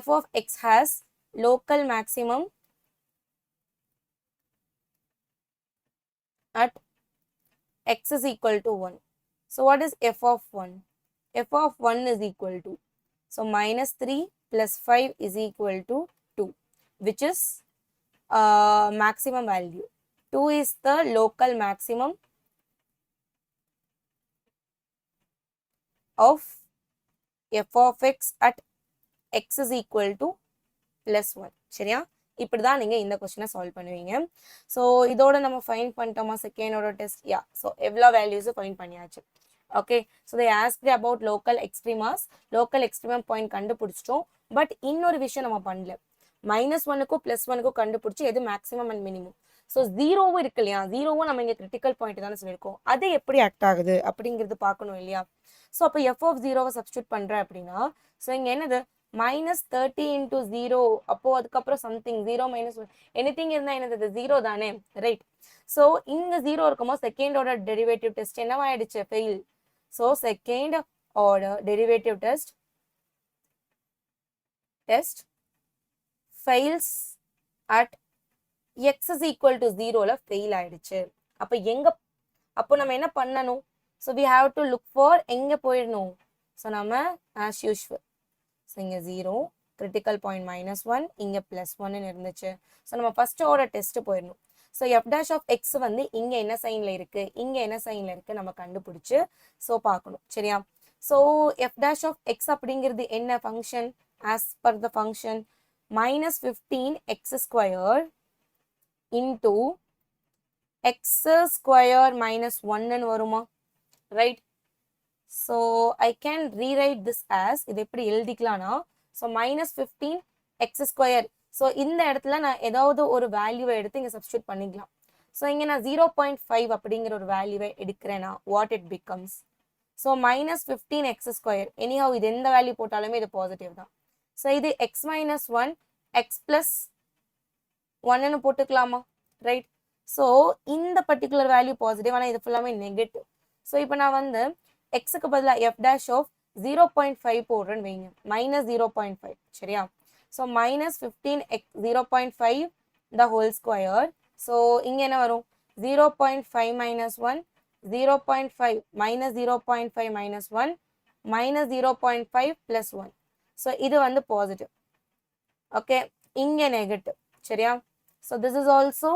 f of x has local maximum at x is equal to 1. So, what is f of 1? f of 1 is equal to, so minus 3 plus 5 is equal to 2, which is maximum value. 2 is the local maximum of f of x at x is equal to plus 1, சரியா? இப்படிதான் நீங்க இந்த கொஸ்டினை solve பண்ணுவீங்க. So இதோட நம்ம find பண்ணிட்டோமா செகண்டோட test? யா, so எவ்வளோ வேல்யூஸும் find பண்ணியாச்சு. Okay, so they asked about local extremas. local extremum point கண்டுபிடிச்சிட்டோம். பட் இன்னொரு விஷயம் நம்ம பண்ணல. -1க்கும் +1க்கும் கண்டுபிடிச்சி எது மேக்ஸிமம் அண்ட் மினிமம். ஸோ ஜீரோவும் இருக்கு இல்லையா, ஜீரோவும் நம்ம இங்கே கிரிட்டிக்கல் பாயிண்ட் தானே சொல்லியிருக்கோம், அது எப்படி ஆக்ட் ஆகுது அப்படிங்கிறது பார்க்கணும் இல்லையா? ஸோ அப்போ f of 0வை சப்ஸ்டியூட் பண்ணுறேன் அப்படின்னா, ஸோ இங்கே என்னது minus 30 into 0, அப்போ அதுக்கப்புறம் சம்திங் 0 minus 1 எனிதிங் இருந்தால் என்னது 0 தானே, ரைட்? ஸோ இங்கே 0 இருக்கும்போது செகண்டோட டெரிவேட்டிவ் டெஸ்ட் என்னவாயிடுச்சு? Fail. So second order derivative test fails at x is equal to 0ல ஃபெயில் ஆயிடுச்சு. அப்போ நம்ம என்ன பண்ணணும்? So we have to look for எங்கே போயிடணும்? ஸோ நம்ம as usual, ஸோ இங்கே 0, கிரிட்டிக்கல் பாயிண்ட் -1, இங்கே +1 இருந்துச்சு. ஸோ நம்ம ஃபர்ஸ்ட் ஆர்டர் டெஸ்ட் போயிடணும். So f dash of x வந்து இங்கே என்ன சைனில் இருக்கு, இங்கே என்ன சைனில் இருக்கு நம்ம கண்டுபிடிச்சு ஸோ பார்க்கணும், சரியா? So f dash of x அப்படிங்கிறது என்ன function? As per the function -15x² into x² -1 வருமா, right? So, I can rewrite this as, இது எப்படி எழுதிக்கலாம்னா, so -15x². ஸோ இந்த இடத்துல நான் ஏதாவது ஒரு வேல்யூவை எடுத்து இங்கே சப்ஸ்டியூட் பண்ணிக்கலாம். ஸோ இங்கே நான் 0.5 அப்படிங்கிற ஒரு வேல்யூவை எடுக்கிறேன்னா what it becomes? So -15x². Anyhow இது எந்த வேல்யூ போட்டாலுமே இது பாசிட்டிவ் தான். ஸோ இது x - 1 x + 1ன்னு போட்டுக்கலாமா, ரைட்? ஸோ இந்த பர்டிகுலர் வேல்யூ பாசிட்டிவ், ஆனால் இது ஃபுல்லாமே நெகட்டிவ். ஸோ இப்போ நான் வந்து எக்ஸுக்கு பதிலாக f dash of 0.5 போடுறேன்னு வைங்க, -0.5, சரியா? So -15x 0.5 the whole square. So இங்கே என்ன வரும்? 0.5 - 1, 0.5 -0.5 - 1 -0.5 + 1. ஸோ இது வந்து பாசிட்டிவ். ஓகே, இங்கே நெகட்டிவ், சரியா? ஸோ திஸ் இஸ் ஆல்சோ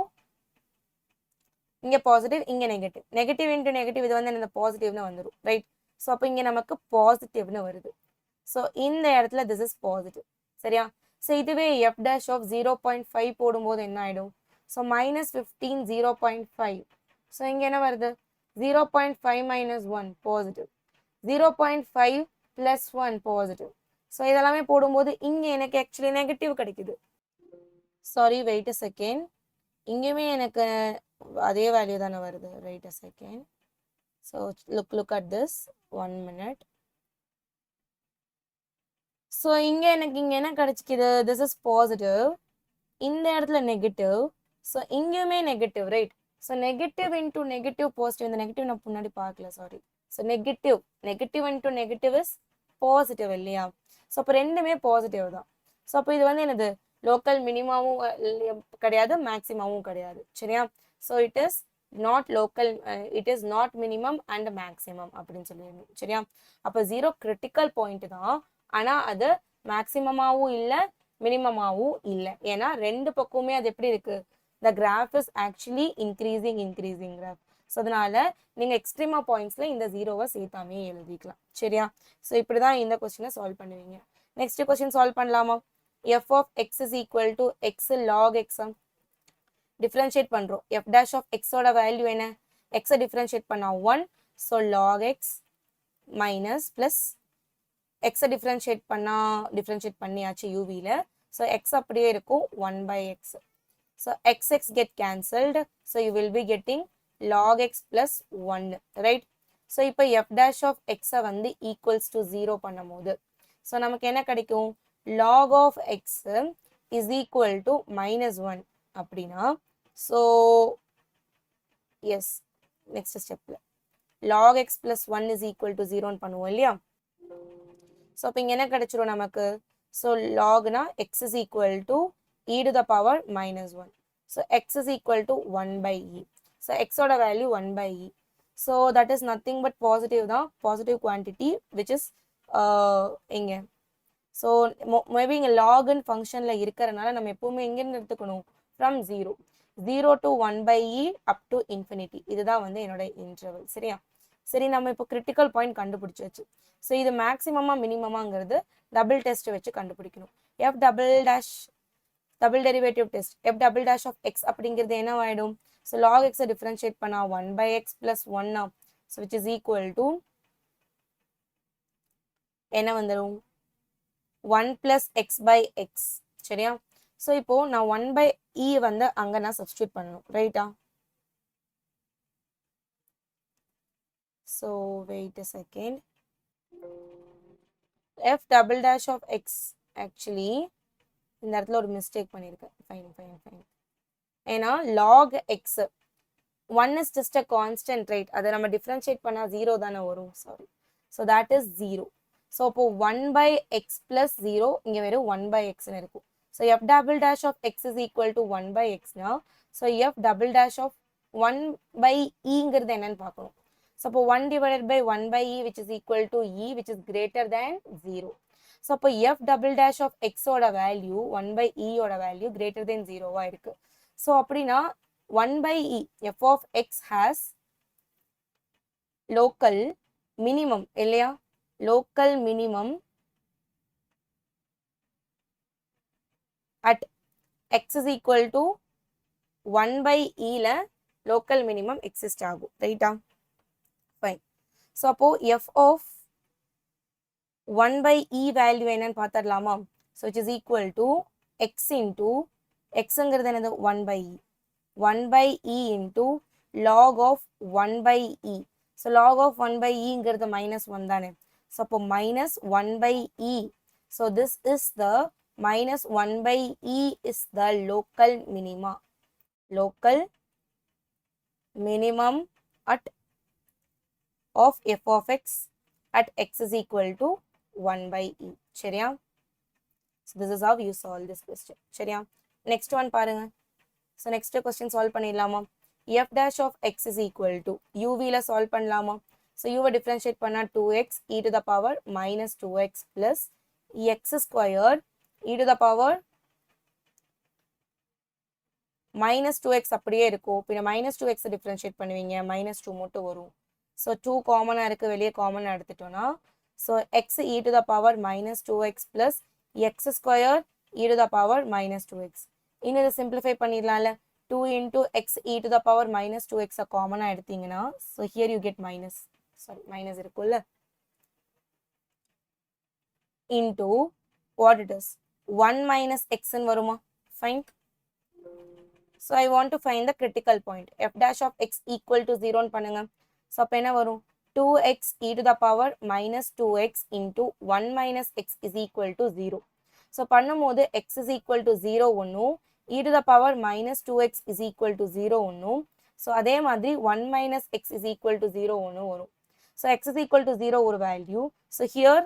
இங்கே பாசிட்டிவ், இங்கே நெகட்டிவ். நெகட்டிவ் இன்ட்டு நெகட்டிவ் இது வந்து இந்த பாசிட்டிவ்னு வந்துடும், ரைட்? ஸோ அப்போ இங்கே நமக்கு பாசிட்டிவ்னு வருது. ஸோ இந்த இடத்துல திஸ் இஸ் பாசிட்டிவ், சரியா? ஸோ இதுவே f dash of 0.5 போடும்போது என்ன ஆகிடும்? ஸோ -15 0.5. ஸோ இங்கே என்ன வருது? 0.5 - 1 பாசிட்டிவ், 0.5 + 1 பாசிட்டிவ். ஸோ இதெல்லாமே போடும்போது இங்கே எனக்கு ஆக்சுவலி நெகட்டிவ் கிடைக்குது. Sorry, wait a second. இங்கேயுமே எனக்கு அதே வேல்யூ தானே வருது. Right a second. So look at this 1 minute. So இங்கே எனக்கு இங்கே என்ன கிடைச்சிக்குது, திஸ் இஸ் பாசிட்டிவ், இந்த இடத்துல நெகட்டிவ், ஸோ இங்கேயுமே negative, right? So negative into negative positive, இந்த நெகட்டிவ் நான் முன்னாடி பார்க்கல, sorry. So negative into negative is positive இல்லையா? ஸோ அப்போ ரெண்டுமே பாசிட்டிவ் தான். ஸோ அப்போ இது வந்து என்னது, லோக்கல் மினிமாவும் கிடையாது, மேக்ஸிமாவும் கிடையாது, சரியா? So it is not local, it is not minimum and maximum அப்படின்னு சொல்லிடணும், சரியா? அப்போ 0 கிரிட்டிக்கல் பாயிண்ட் தான், ஆனால் அது மேக்ஸிமமாகவும் இல்லை மினிமமாகவும் இல்லை. ஏன்னா ரெண்டு பக்கமுமே அது எப்படி இருக்கு, the graph is actually increasing graph. So அதனால நீங்க எக்ஸ்ட்ரீமா பாயிண்ட்ஸ்ல இந்த 0வை சேர்த்தாமே எழுதிக்கலாம், சரியா? ஸோ இப்படிதான் இந்த கொஸ்டினை சால்வ் பண்ணுவீங்க. நெக்ஸ்ட் கொஸ்டின் சால்வ் பண்ணலாமா? f of x is equal to x log x. Differentiate பண்றோம். f dash of x ஓட வேல்யூ என்ன, x டிஃபரன்ஷியேட் பண்ணா 1, so log x minus plus x differentiate பண்ணியாச்சு uv-ல. ஸோ x அப்படியே இருக்கும் 1/x. So x get cancelled. So you will be getting log x plus 1, right? So இப்போ f dash of x வந்து equals to 0 பண்ணும்போது so நமக்கு என்ன கிடைக்கும், log of x is equal to -1 அப்படின்னா so yes, next stepல log x plus 1 is equal to 0 பண்ணுவோம் இல்லையா? so இப்போ இங்க என்ன கிடைச்சிரும் நமக்கு, so logனா x is equal to e to the power -1. So x is equal to 1/e. So x oda value 1/e. So that is nothing but positive da, positive quantity which is inge. So maybe inge log and function la irukkaranala nam eppovume inge iruthukanum from 0 to 1/e up to infinity. Idha வந்து என்னோட interval, சரியா? சரி, நம்ம இப்போ critical point கண்டுபிடிச்சாச்சு. So இது maximum minimumங்கிறது double test வச்சு கண்டுபிடிக்கணும். f double derivative test, f double dash of x அப்படிங்கிறது என்ன ஆயிடும், so log x differentiate பண்ணா 1/x plus 1 so which is equal to என்ன வந்துரும் 1 plus x by x, சரியா? so இப்போ நான் 1/e வந்து அங்க நான் substitute பண்ணணும், ரைட்டா? so wait a second, f double dash of x actually இந்த இடத்துல ஒரு மிஸ்டேக் பண்ணியிருக்கேன், ஃபைன். ஏன்னா log x 1 is just a constant, right? அதை நம்ம டிஃபரன்ஷியேட் பண்ணா 0 தானே வரும், sorry. So that is 0. So அப்போ 1/x plus 0 இங்கே வெறும் 1/x இருக்கும். So f double dash of x is equal to 1/x னா so f double dash of 1/eங்கிறது என்னன்னு பார்க்கணும். ஸோ அப்போ 1 divided by 1/e which is equal to e which is greater than 0. So அப்போ f double dash of x ஓட value 1/e ஓட value greater than 0வா இருக்கு. So அப்படின்னா 1/e f of x has local minimum இல்லையா, local minimum at x is equal to 1/e ல local minimum exist ஆகும், ரைட்டா? Fine. So அப்போ f of 1/e value என்னன்னு பார்த்துடலாமா? So it is equal to x into xங்கிறது என்னது 1/e into log of 1/e. So log of 1/eங்கிறது -1 தானே, so அப்போ -1/e. So this is the -1/e is the local minimum at of f of x at x is equal to 1/e, சரியா? So this is how you solve this question, சரியா? Next one பாருங்க. So next question solve பண்ணிடலாமா? f dash of x is equal to uv-ல solve பண்ணலாமா? So u-வை differentiate பண்ணா 2x e to the power -2x plus x squared e to the power -2x அப்படியே இருக்கும். பின்ன -2x differentiate பண்ணுவீங்க, -2 மட்டும் வரும். So 2 காமனா இருக்கு, வெளியே காமனா எடுத்துட்டோம்னா so x e to the power -2x plus x squared e to the power -2x. இன்னும் இதை simplify பண்ணிடலாம்ல, 2 into x e to the power -2x காமனா எடுத்தீங்கன்னா so here you get minus இருக்குல்ல into what it is 1 minus x ன்னு வருமா? Fine. So I want to find the critical point. F dash of x equal to 0 பண்ணுங்க. So அப்ப என்ன வரும்? 2x e to the power minus 2x into 1 minus x is equal to 0. So பண்ணும்போது x is equal to 0 ஒன்னும் e to the power minus 2x is equal to 0 ஒன்னும். So அதே மாதிரி 1 minus x is equal to 0 ஒன்னும் வரும். So x is equal to 0 ஒரு value. So here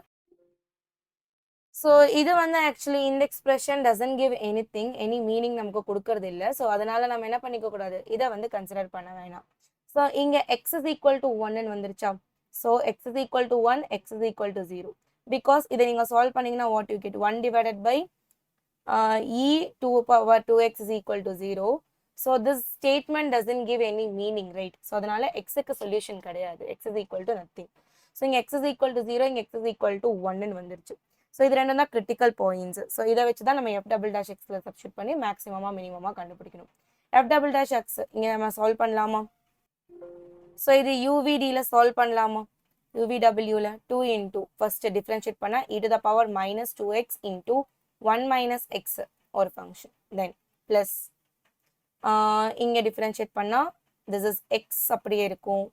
so இது வந்து actually இந்த expression doesn't give anything, any meaning நமக்கு கொடுக்கிறது இல்ல. So அதனால நம்ம என்ன பண்ணிக்க கூடாது, இதை வந்து கன்சிடர் பண்ண வேணாம். So இங்க x is equal to 1 ன்னு வந்துருச்சா. So x is equal to 1, x is equal to 0. Because இதை நீங்க சால்வ் பண்ணீங்கன்னா what you get, 1 divided by e to power 2x is equal to 0. So this statement doesn't give any meaning, right? So அதனால x க்கு solution கிடையாது, x is equal to nothing. So இங்க x is equal to 0, இங்க x is equal to 1 ன்னு வந்துருச்சு. So இது ரெண்டும் தான் critical points. So இதை வச்சு தான் நம்ம f double dash x ல சப்ஸ்டிட் பண்ணி மேக்ஸிமமா மினிமமா கண்டுபிடிக்கணும். f double dash x இங்க நம்ம சால்வ் பண்ணலாமா? So இது UVD ல சால்வ் பண்ணலாமா? UVW ல 2 into first differentiate பண்ணா e to the power minus 2x into 1 minus x ஒரு function. Then plus இங்க differentiate பண்ணா this is x அப்படியே இருக்கும்.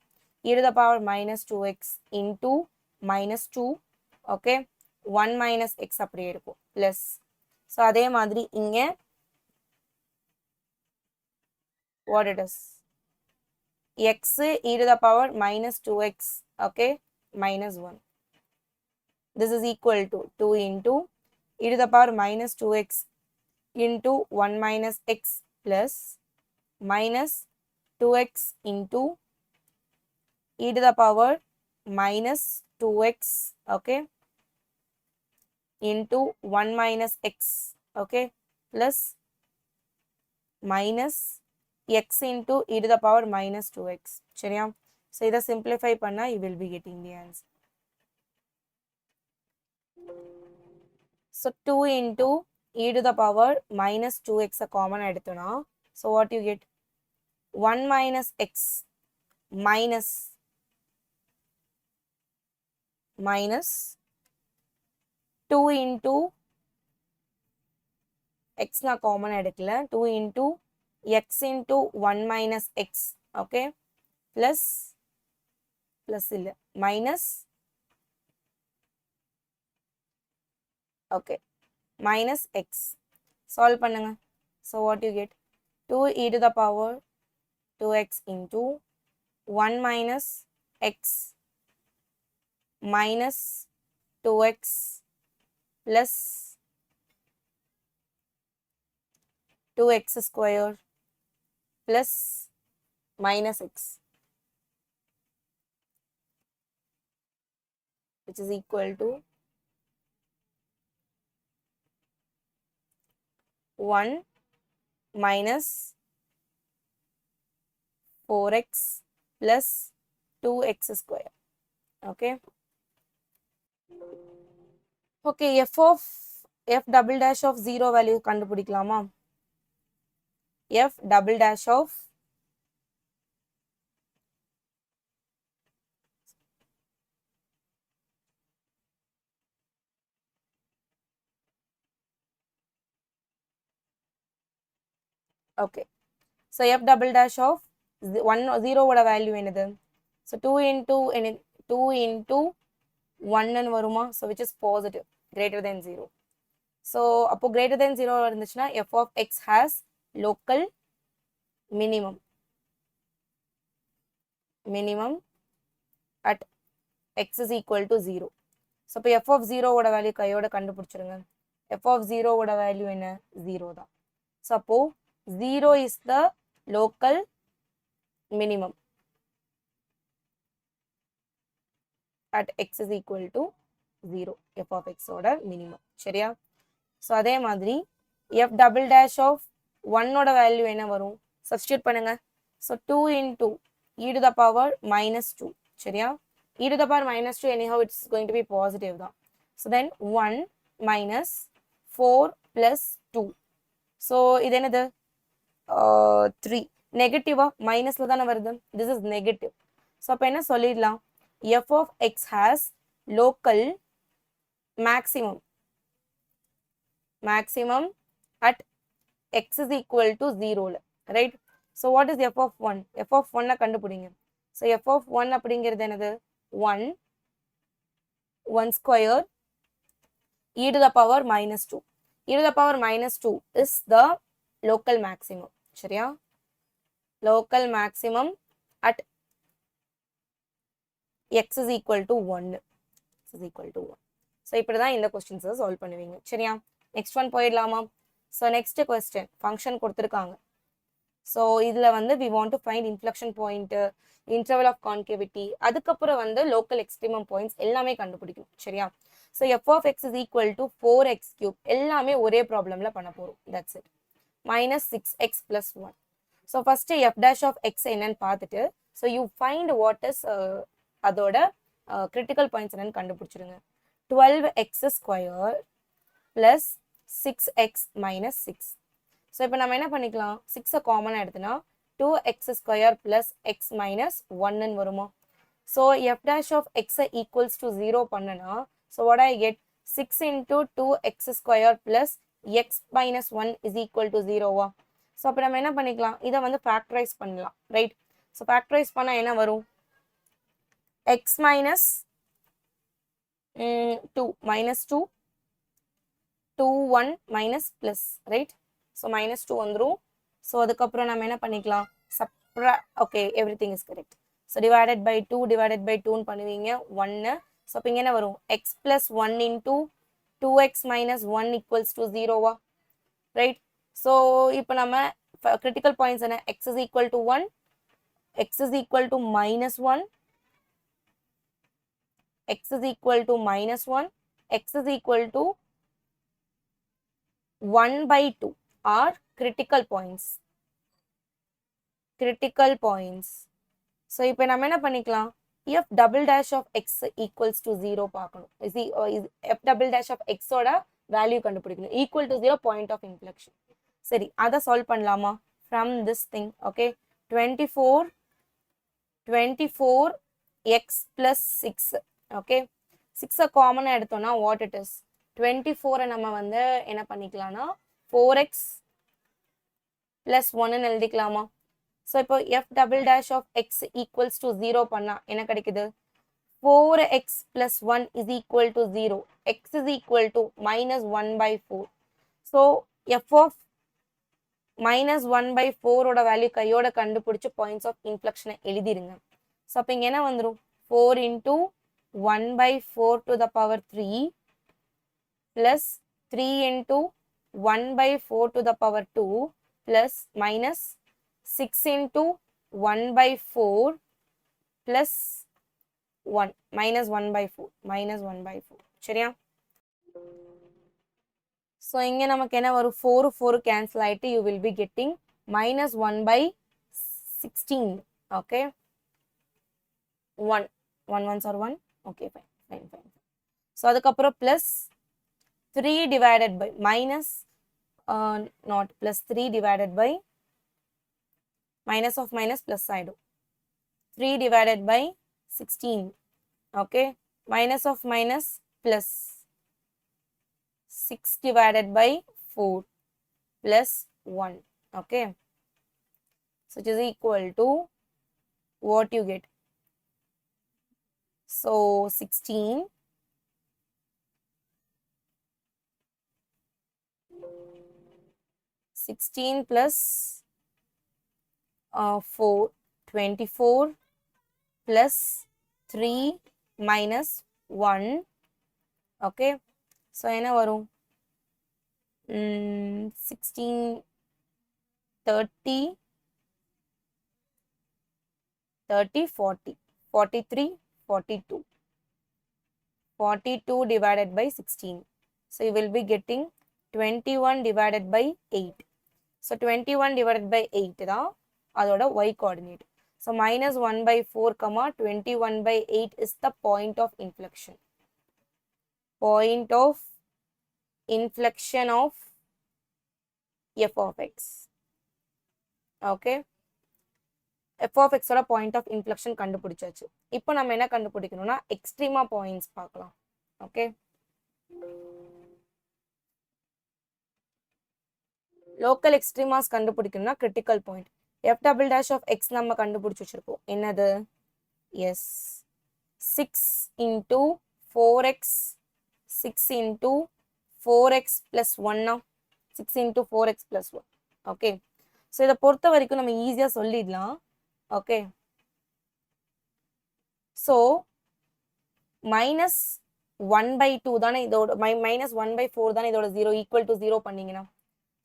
e to the power minus 2x into minus 2, okay, 1 minus x அப்படியே இருக்கும் plus. So அதே மாதிரி இங்க what it is, x e to the power minus 2x, okay, minus 1. This is equal to 2 into e to the power minus 2x into 1 minus x plus minus 2x into e to the power minus 2x, okay, into 1 minus x, okay, plus minus x into e to the power minus 2x. சரியா? So இதை simplify பண்ணா you will be getting the answer. So 2 into e to the power minus 2x common எடுத்தோனா, so what you get, 1 minus x minus 2 into x na common எடுக்கல, 2 into x into 1 minus x, okay, plus இல்ல minus, okay, minus x. Solve பண்ணுங்க. So what you get, 2 e to the power 2x into 1 minus x minus 2x plus 2x square plus minus x, which is equal to 1 minus 4x plus 2x square, okay. Okay, f double dash of 0 value கண்டுபிடிக்கலாமா? f double dash of okay, so f double dash of 0 ஓட value என்னது? So 2 into 1 ன்னு வருமா? So which is positive, greater than 0. So அப்போ greater than 0 இருந்துச்சுன்னா f of x has local minimum at x is equal to 0. So இப்போ f of 0 ஓட value கையோட கண்டுபிடிச்சிருங்க. f of 0 ஓட வேல்யூ என்ன? 0 தான். So அப்போ 0 is the local minimum at x is equal to 0, f of x ஓட minimum. சரியா? So அதே மாதிரி f double dash of 1 ஓட வேல்யூ என்ன வரும்? Substitute பண்ணுங்க. So 2 into e to the power minus 2. சரியா? e to the power minus 2 anyhow it's going to be positive தான். So then 1 minus 4 plus 2. So இது என்னது? 3. நெகட்டிவா மைனஸ்ல தானே வருது. This is negative. So அப்போ என்ன சொல்லிடலாம்? f of x has local maximum at x is equal to 0. right? So what is f of 1? f of 1 கண்டுபிடிங்க. So f of 1 அப்படிங்கிறது என்னது? 1 1 square e to the power minus 2. e to the power minus 2 is the local maximum. சரியா? Local maximum at x is equal to 1. x is equal to 1. So இப்படி தான் இந்த questions solve பண்ணுவீங்க. சரியா? Next one போயிடலாமா? So next question function கொடுத்திருக்காங்க. So இதுல வந்து we want to find inflection point, interval of concavity, அதுக்கப்புறம் வந்து local extremum points எல்லாமே கண்டுபிடிக்கணும். சரியா? So f of x is equal to 4x cube எல்லாமே ஒரே ப்ராப்ளம்ல பண்ண போறோம். That's it. Minus 6x plus 1. So first f dash of x என்னன்னு பார்த்துட்டு so you find what is அதோட critical points என்னன்னு கண்டுபிடிச்சிருங்க. 12x square plus 6x minus 6. So இப்போ நம்ம என்ன பண்ணிக்கலாம்? 6 காமனா எடுத்தனா 2x square plus x minus 1 ன்னு வருமா? So f dash of x equals to 0 பண்ணனா so what I get? 6 into 2x square plus x minus 1 is equal to 0 வா? So அப்போ நம்ம என்ன பண்ணிக்கலாம்? இதை வந்து factorize பண்ணலாம், right? So factorize பண்ணா என்ன வரும்? x minus 2 minus 2 2 1 minus plus, right? So minus 2 வந்துரும். So அதுக்கப்புறம் நம்ம என்ன பண்ணிக்கலாம்? Okay, everything is correct. So divided by 2 divided by 2 ன்னு பண்ணுவீங்க 1. So அப்போ இங்க என்ன வரும்? x plus 1 into 2x minus 1 equals to 0 வா? Right? So இப்போ நம்ம critical points என்ன? x is equal to 1, x is equal to minus 1, x is equal to minus 1, x is equal to 1 by 2 are critical points. Critical points. So இப்போ நம்ம என்ன பண்ணிக்கலாம்? f double dash of x equals to 0 பார்க்கணும். is f double dash of x ஓட value கண்டுபிடிக்கணும். equal to 0 point of inflection. சரி, அதை solve பண்ணலாமா? From this thing, okay. 24x plus 6, okay. 6 காமனா எடுத்தோம்னா what it is? 24 நம்ம வந்து என்ன பண்ணிக்கலாம்னா 4x plus 1 ன்னு எழுதிக்கலாமா? So இப்போ f double dash of x equals to 0 பண்ணா என்ன கிடைக்குது? 4x plus 1 is equal to 0. x is equal to minus 1 by 4. So f of minus 1 by 4 ஓட வேல்யூ கையோட கண்டுபிடிச்சு points of inflection எழுதிருங்க. So அப்போ இங்க என்ன வந்துரும்? 4 into 1 by 4 to the power 3 plus 3 into 1 by 4 to the power 2 plus minus 6 into 1 by 4 plus 1 minus 1 by 4 minus 1 by 4. சரியா? So இங்க நமக்கு என்ன வரும்? 4 4 cancel ஆயிட்டு you will be getting minus 1 by 16. Okay, 1 ones are 1. Okay, fine. So அதுக்கப்புறம் plus 3 divided by minus not plus 3 divided by minus of minus plus ஆயிடும். 3 divided by 16. Okay, minus of minus plus 6 divided by 4 plus 1. Okay, so it is equal to what you get? So 16 plus 4 24 plus 3 minus 1. Okay, so என்ன வரும்? 16 30 30 40 43 42 42 divided by 16. So you will be getting 21 divided by 8. So 21 divided by 8 தான் அதோட y coordinate. So minus 1 by 4 comma 21 by 8 is the point of inflection. Point of inflection of f of x. Okay, f of x ஓட point of inflection கண்டுபிடிச்சாச்சு. இப்போ நம்ம என்ன கண்டுபிடிக்கணும்னா extrema points பார்க்கலாம். Okay, local extremas கண்டுபிடிக்கணும்னா critical point. F double dash of x நம்ம கண்டுபிடிச்சி வச்சிருக்கோம். என்னது? Yes 6 into 4x 6 into 4x plus 1 6 into 4x plus 1. Okay, so இதை பொறுத்த வரைக்கும் நம்ம ஈஸியாக சொல்லிடலாம். ஓகே, ஸோ -1/2 தானே இதோட, -1/4 தானே இதோட 0 ஈக்குவல் டு 0 பண்ணீங்கன்னா,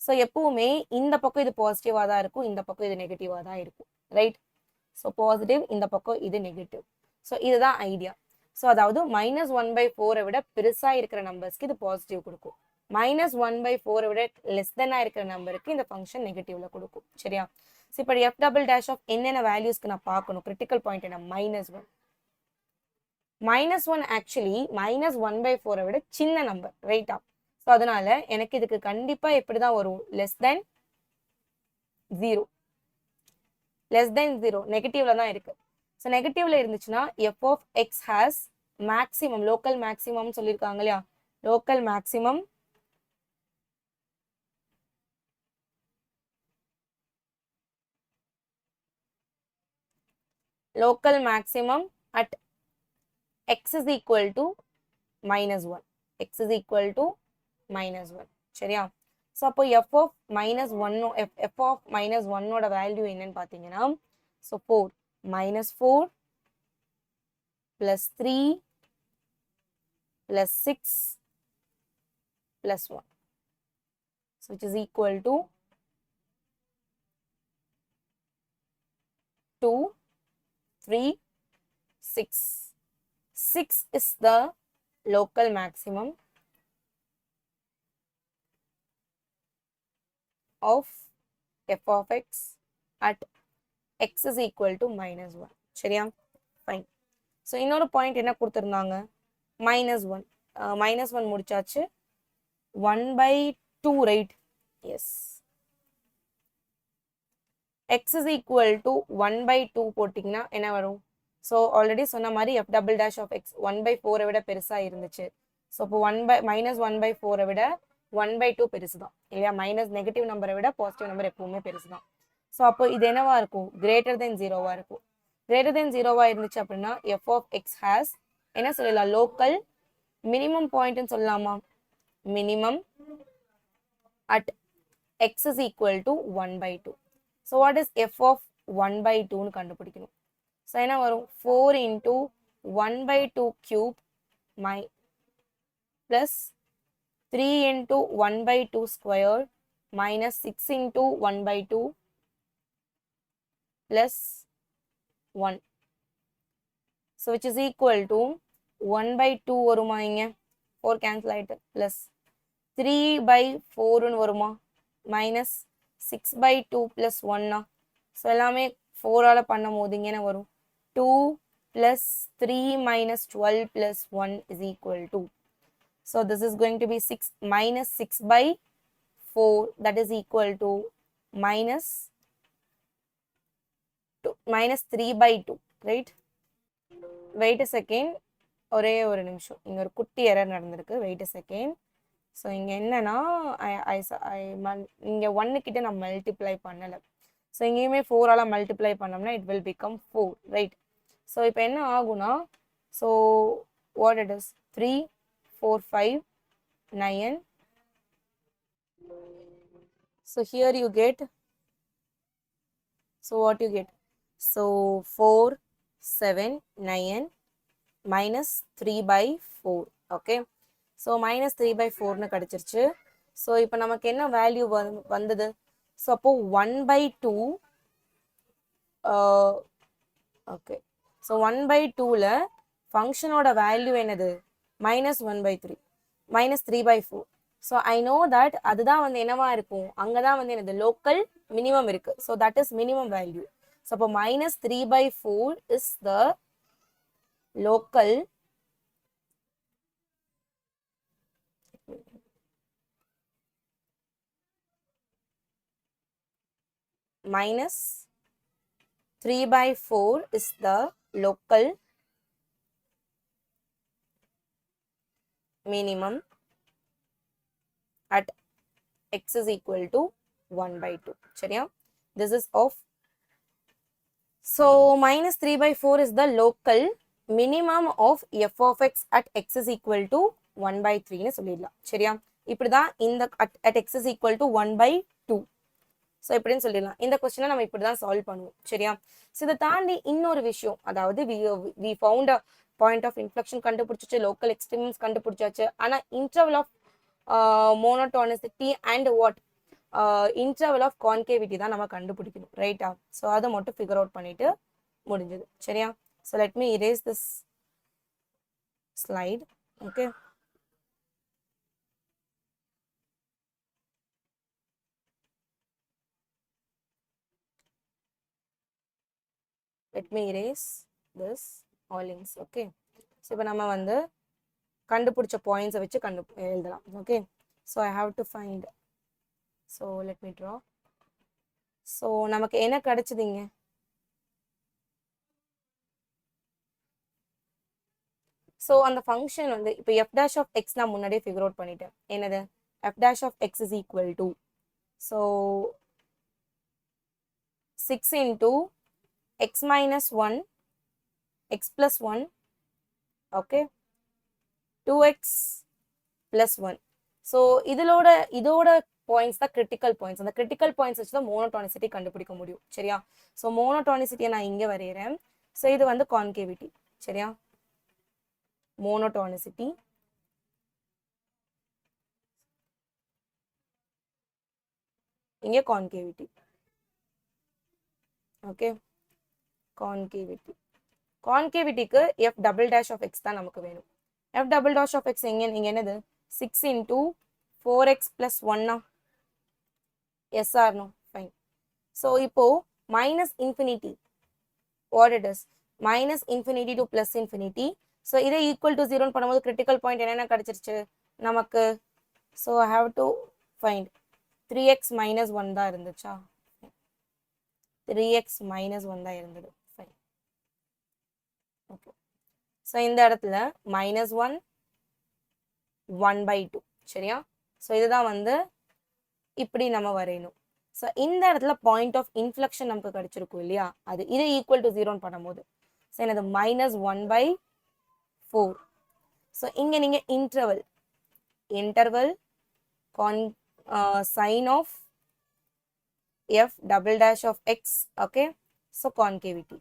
ஸோ எப்பவுமே இந்த பக்கம் இது பாசிட்டிவாக தான் இருக்கும், இந்த பக்கம் இது நெகட்டிவாக தான் இருக்கும். ரைட்? ஸோ பாசிட்டிவ், இந்த பக்கம் இது நெகட்டிவ். ஸோ இதுதான் ஐடியா. ஸோ அதாவது -1/4 விட பெருசாக இருக்கிற நம்பர்ஸ்க்கு இது பாசிட்டிவ் கொடுக்கும், -1/4 விட லெஸ் தென்னாக இருக்கிற நம்பருக்கு இந்த ஃபங்க்ஷன் நெகட்டிவ்ல கொடுக்கும். சரியா? ஸோ இப்போ எஃப் டபுள் டேஷ் ஆஃப் என்னென்ன வேல்யூஸ்க்கு நான் பார்க்கணும். கிரிட்டிக்கல் பாயிண்ட் என்ன? -1. -1 ஆக்சுவலி -1/4 விட சின்ன நம்பர். ரைட்டா? ஸோ அதனால எனக்கு இதுக்கு கண்டிப்பா எப்படி தான் வரும்? Less than 0. லெஸ் தென் 0 நெகட்டிவ்ல தான் இருக்கு. ஸோ நெகட்டிவ்ல இருந்துச்சுன்னா f of x has maximum, local maximum சொல்லியிருக்காங்க இல்லையா? Local maximum at x is equal to -1. x is equal to -1. சரியா? ஸோ அப்போ f of -1 ஓட வேல்யூ என்னன்னு பார்த்தீங்கன்னா, so 4 -4 + 3 + 6 + 1, so which is equal to 2 3 6. 6 is the local maximum of f of x at x is equal to -1. சரியா? Fine. So இன்னொரு point என்ன கொடுத்துருந்தாங்க? -1 -1 முடிச்சாச்சு. 1/2 right? Yes. x is equal to 1/2 போட்டிங்கன்னா என்ன வரும்? ஸோ ஆல்ரெடி சொன்ன மாதிரி f double dash of x 1/4 விட பெருசாக இருந்துச்சு. ஸோ இப்போ -1/4 விட 1/2 பெருசு தான் இல்லையா? மைனஸ் நெகட்டிவ் நம்பரை விட பாசிட்டிவ் நம்பர் எப்பவுமே பெருசு தான். ஸோ அப்போ இது என்னவா இருக்கும்? கிரேட்டர் தென் 0வா இருக்கும். கிரேட்டர் தென் 0வா இருந்துச்சு அப்படின்னா எஃப் ஆஃப் எக்ஸ் ஹேஸ் என்ன சொல்லலாம்? லோக்கல் மினிமம் பாயிண்ட்னு சொல்லலாமா? Minimum at x is equal to 1/2. So what is f of 1/2 னு கண்டுபிடிக்கணும். ஸோ என்ன வரும்? 4 into 1/2 cube plus 3 into 1/2 square minus 6 into 1/2 plus 1. So which is equal to 1/2 வருமா? இங்க 4 cancel ஆயிட்டு plus 3/4 னு வருமா? minus 6/2 plus 1. ஸோ எல்லாமே 4ஆல பண்ணும் போது இங்க என்ன வரும்? 2 plus 3 minus 12 plus 1 is equal to. So this is going to be 6 minus 6/4, that is equal to minus 3/2, right? Wait a second. ஒரே ஒரு நிமிஷம், இங்க ஒரு குட்டி எரர் நடந்திருக்கு. Wait a second. ஸோ இங்கே என்னன்னா இங்கே 1 கிட்ட நான் மல்டிப்ளை பண்ணலை. ஸோ இங்கேயுமே 4ஆல் மல்டிப்ளை பண்ணோம்னா it will become 4, right? So இப்போ என்ன ஆகுனா, so what it is 3 4 5 9. So here you get, so what you get? So 4 7 9 minus 3/4. Okay, so -3/4னு கிடச்சிருச்சு. ஸோ இப்போ நமக்கு என்ன வேல்யூ வந்தது? ஸோ அப்போ 1/2. ஓகே, ஸோ 1/2ல ஃபங்க்ஷனோட வேல்யூ என்னது? -1/3 -3/4. ஸோ ஐ நோ தட் அதுதான் வந்து என்னவா இருக்கும்? அங்கே தான் வந்து என்னது? லோக்கல் மினிமம் இருக்கு. So that is minimum value. So அப்போ -3/4 is the local -3/4 is the local minimum at x is equal to 1/2. சரியா? This is of, so minus 3/4 is the local minimum of f of x at x is equal to 1/3 னு சொல்லிடலாம். சரியா? இப்படிதான் இந்த at x is equal to 1/2. So இப்படின்னு சொல்லிடலாம். இந்த கொஸ்டினை நம்ம இப்படி தான் சால்வ் பண்ணுவோம். சரியா? ஸோ இதை தாண்டி இன்னொரு விஷயம், அதாவது we found a point of inflection கண்டுபிடிச்சிச்சு, லோக்கல் எக்ஸ்ட்ரீம்ஸ் கண்டுபிடிச்சாச்சு. ஆனால் interval of monotonicity and what interval of concavity தான் நம்ம கண்டுபிடிக்கணும். ரைட்டா? ஸோ அதை மட்டும் ஃபிகர் அவுட் பண்ணிட்டு முடிஞ்சது. சரியா? So let me erase this slide. Okay, let me erase this all links. okay, so இப்போ நம்ம வந்து கண்டுபிடிச்ச பாயிண்ட்ஸை வச்சு எழுதலாம். okay, so I have to find, so let me draw. so நமக்கு என்ன கிடைச்சதுங்க? so அந்த ஃபங்க்ஷன் வந்து இப்போ f dash of x நான் முன்னாடியே ஃபிகர் அவுட் பண்ணிட்டேன். என்னது? f dash of x is equal to, so 6 into x minus 1 x plus 1, okay, 2x plus 1. so இதோட பாயிண்ட்ஸ் தான் கிரிட்டிக்கல் பாயிண்ட்ஸ். அந்த கிரிட்டிக்கல் பாயிண்ட்ஸ் வச்சு தான் மோனோடானிசிட்டி கண்டுபிடிக்க முடியும். சரியா? ஸோ மோனோடானிசிட்டியை நான் இங்கே வரைகிறேன். ஸோ இது வந்து கான்கேவிட்டி. சரியா? மோனோடானிசிட்டி, இங்கே கான்கேவிட்டி. Okay, concavity. கான்கேவிட்டிக்கு F double dash of X தான் நமக்கு வேணும். F double dash of X இங்கே என்னது? 6 into 4x plus 1. Yes or no? Fine. So இப்போ minus infinity, what it is? Minus infinity to plus infinity. So இதை equal to 0 பண்ணும்போது critical point என்னென்ன கிடைச்சிருச்சு நமக்கு? So I have to find 3x minus 1 தான் இருந்துச்சா? 3x minus 1 தான் இருந்தது. ஃபைன். ஓகே, ஸோ இந்த இடத்துல -1 1/2. சரியா? ஸோ இதுதான் வந்து இப்படி நம்ம வரையணும். ஸோ இந்த இடத்துல பாயிண்ட் ஆஃப் இன்ஃப்ளெக்ஷன் நமக்கு கிடைச்சிருக்கும் இல்லையா? அது இதை ஈக்குவல் டு 0 பண்ணும்போது ஸோ என்னது? -1/4. ஸோ இங்கே நீங்கள் interval sin of f double dash of x. okay, so concavity.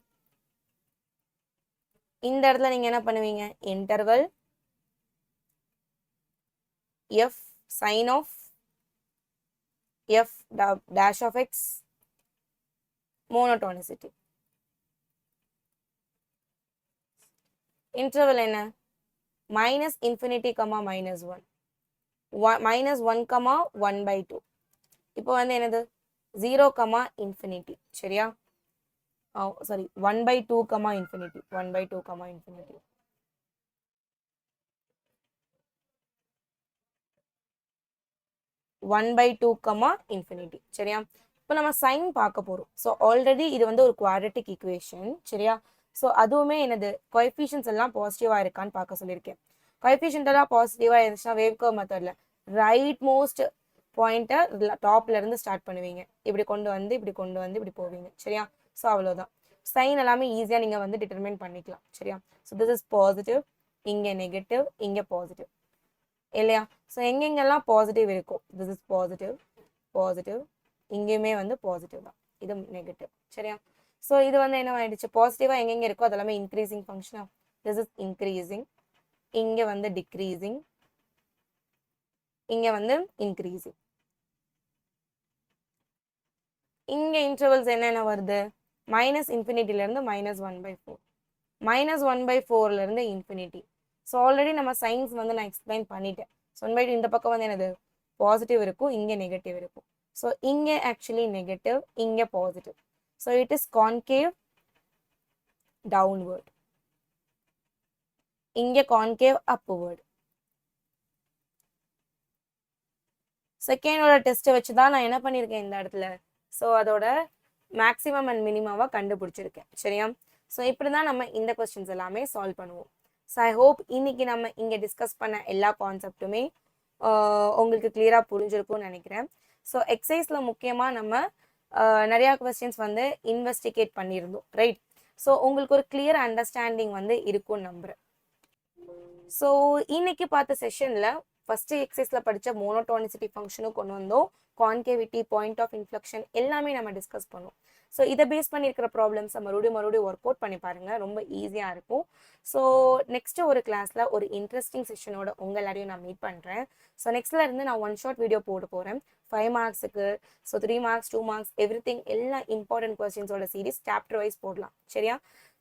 இந்த இடத்துல நீங்க என்ன பண்ணுவீங்க? Interval f sin of f dash of x monotonicity. Interval என்ன? minus infinity, -1 -1, 1/2. இப்போ வந்து என்னது? 0, infinity. சரியா? Sorry, 1/2, infinity. 1/2, infinity. 1/2, infinity. சரியா? இப்போ நம்ம சைன் பார்க்க போறோம். ஸோ ஆல்ரெடி இது வந்து ஒரு குவாட்ரட்டிக் ஈக்குவேஷன். சரியா? ஸோ அதுவுமே என்னது? கோஎஃபிஷியன்ட்ஸ் எல்லாம் பாசிட்டிவா இருக்கான்னு பார்க்க சொல்லியிருக்கேன். கோஎஃபிஷியன்ட் எல்லாம் பாசிட்டிவா இருந்துச்சுன்னா வேவ் கர்வ் மெத்தட்ல ரைட் மோஸ்ட் பாயிண்ட்டை டாப்ல இருந்து ஸ்டார்ட் பண்ணுவீங்க. இப்படி கொண்டு வந்து இப்படி போவீங்க. சரியா? ஸோ அவ்வளோதான். சைன் எல்லாமே ஈஸியாக நீங்கள் வந்து டிட்டர்மைன் பண்ணிக்கலாம். சரியா? ஸோ திஸ் இஸ் பாசிட்டிவ், இங்கே நெகட்டிவ், இங்கே பாசிட்டிவ் இல்லையா? ஸோ எங்கெங்கெல்லாம் பாசிட்டிவ் இருக்கும், திஸ் இஸ் பாசிட்டிவ், இங்கேயுமே வந்து பாசிட்டிவ் தான், இது நெகட்டிவ். சரியா? ஸோ இது வந்து என்ன ஆயிடுச்சு? பாசிட்டிவாக எங்கெங்கே இருக்கோ அதெல்லாமே இன்க்ரீசிங் ஃபங்க்ஷனா? திஸ் இஸ் இன்க்ரீசிங், இங்கே வந்து டிக்ரீசிங், இங்கே வந்து இன்க்ரீசிங். இங்கே இன்டர்வல்ஸ் என்னென்ன வருது? மைனஸ் இன்ஃபினிட்டிலேருந்து -1/4, -1/4லேருந்து இன்ஃபினிட்டி. ஸோ ஆல்ரெடி நம்ம சயின்ஸ் வந்து நான் எக்ஸ்பிளைன் பண்ணிட்டேன். ஸோ 1/2 இந்த பக்கம் வந்து என்னது? பாசிட்டிவ் இருக்கும், இங்கே நெகட்டிவ் இருக்கும். ஸோ இங்கே ஆக்சுவலி நெகட்டிவ், இங்கே positive. So it is concave downward, இங்கே கான்கேவ் அப்வர்ட். செகண்டோட டெஸ்ட்டை வச்சு தான் நான் என்ன பண்ணியிருக்கேன் இந்த இடத்துல? ஸோ அதோட மேக்ஸிமம் அண்ட் மினிமாவாக கண்டுபிடிச்சிருக்கேன். சரியா? ஸோ இப்படி தான் நம்ம இந்த கொஸ்டின்ஸ் எல்லாமே சால்வ் பண்ணுவோம். ஸோ ஐ ஹோப் இன்னைக்கு நம்ம இங்கே டிஸ்கஸ் பண்ண எல்லா கான்செப்ட்டுமே உங்களுக்கு கிளியராக புரிஞ்சிருக்கும்னு நினைக்கிறேன். ஸோ எக்ஸசைஸில் முக்கியமாக நம்ம நிறையா கொஸ்டின்ஸ் வந்து இன்வெஸ்டிகேட் பண்ணியிருந்தோம், ரைட்? ஸோ உங்களுக்கு ஒரு கிளியர் அண்டர்ஸ்டாண்டிங் வந்து இருக்கும்னு நம்புகிறேன். ஸோ இன்னைக்கு பார்த்த செஷனில் ஃபஸ்ட்டு எக்ஸசைஸில் படித்த மோனோடோனிசிட்டி ஃபங்க்ஷனும் கொண்டு வந்தோம், கான்கேவிட்டி, பாயிண்ட் ஆஃப் இன்ஃப்ளெக்ஷன் எல்லாமே நம்ம டிஸ்கஸ் பண்ணுவோம். ஸோ இதை பேஸ் பண்ணியிருக்கிற ப்ராப்ளம்ஸை மறுபடியும் ஒர்க் அவுட் பண்ணி பாருங்கள், ரொம்ப ஈஸியாக இருக்கும். ஸோ நெக்ஸ்ட்டு ஒரு கிளாஸில் ஒரு இன்ட்ரெஸ்டிங் செஷனோட உங்கள் எல்லாரையும் நான் மீட் பண்ணுறேன். ஸோ நெக்ஸ்ட்டில் இருந்து நான் 1 ஷார்ட் வீடியோ போட போகிறேன் 5 மார்க்ஸுக்கு. ஸோ 3 மார்க்ஸ் 2 மார்க்ஸ் எவ்ரிதிங் எல்லா இம்பார்ட்டன்ட் கொஸ்டின்ஸோட சீரிஸ் சாப்டர் வைஸ் போடலாம், சரியா?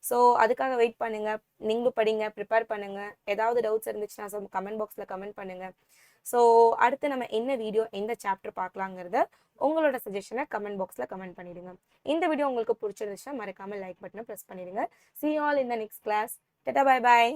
ஸோ அதுக்காக வெயிட் பண்ணுங்கள், நீங்களும் படிங்க, ப்ரிப்பேர் பண்ணுங்கள். ஏதாவது டவுட்ஸ் இருந்துச்சுன்னா கமெண்ட் பாக்ஸில் கமெண்ட் பண்ணுங்கள். ஸோ அடுத்து நம்ம என்ன வீடியோ எந்த சாப்டர் பார்க்கலாங்கிறத உங்களோட சஜஷனை கமெண்ட் பாக்ஸில் கமெண்ட் பண்ணிடுங்க. இந்த வீடியோ உங்களுக்கு பிடிச்சிருந்துச்சுன்னா மறக்காமல் லைக் பட்டனை ப்ரெஸ் பண்ணிடுங்க. See you all in the next class. Tata bye bye.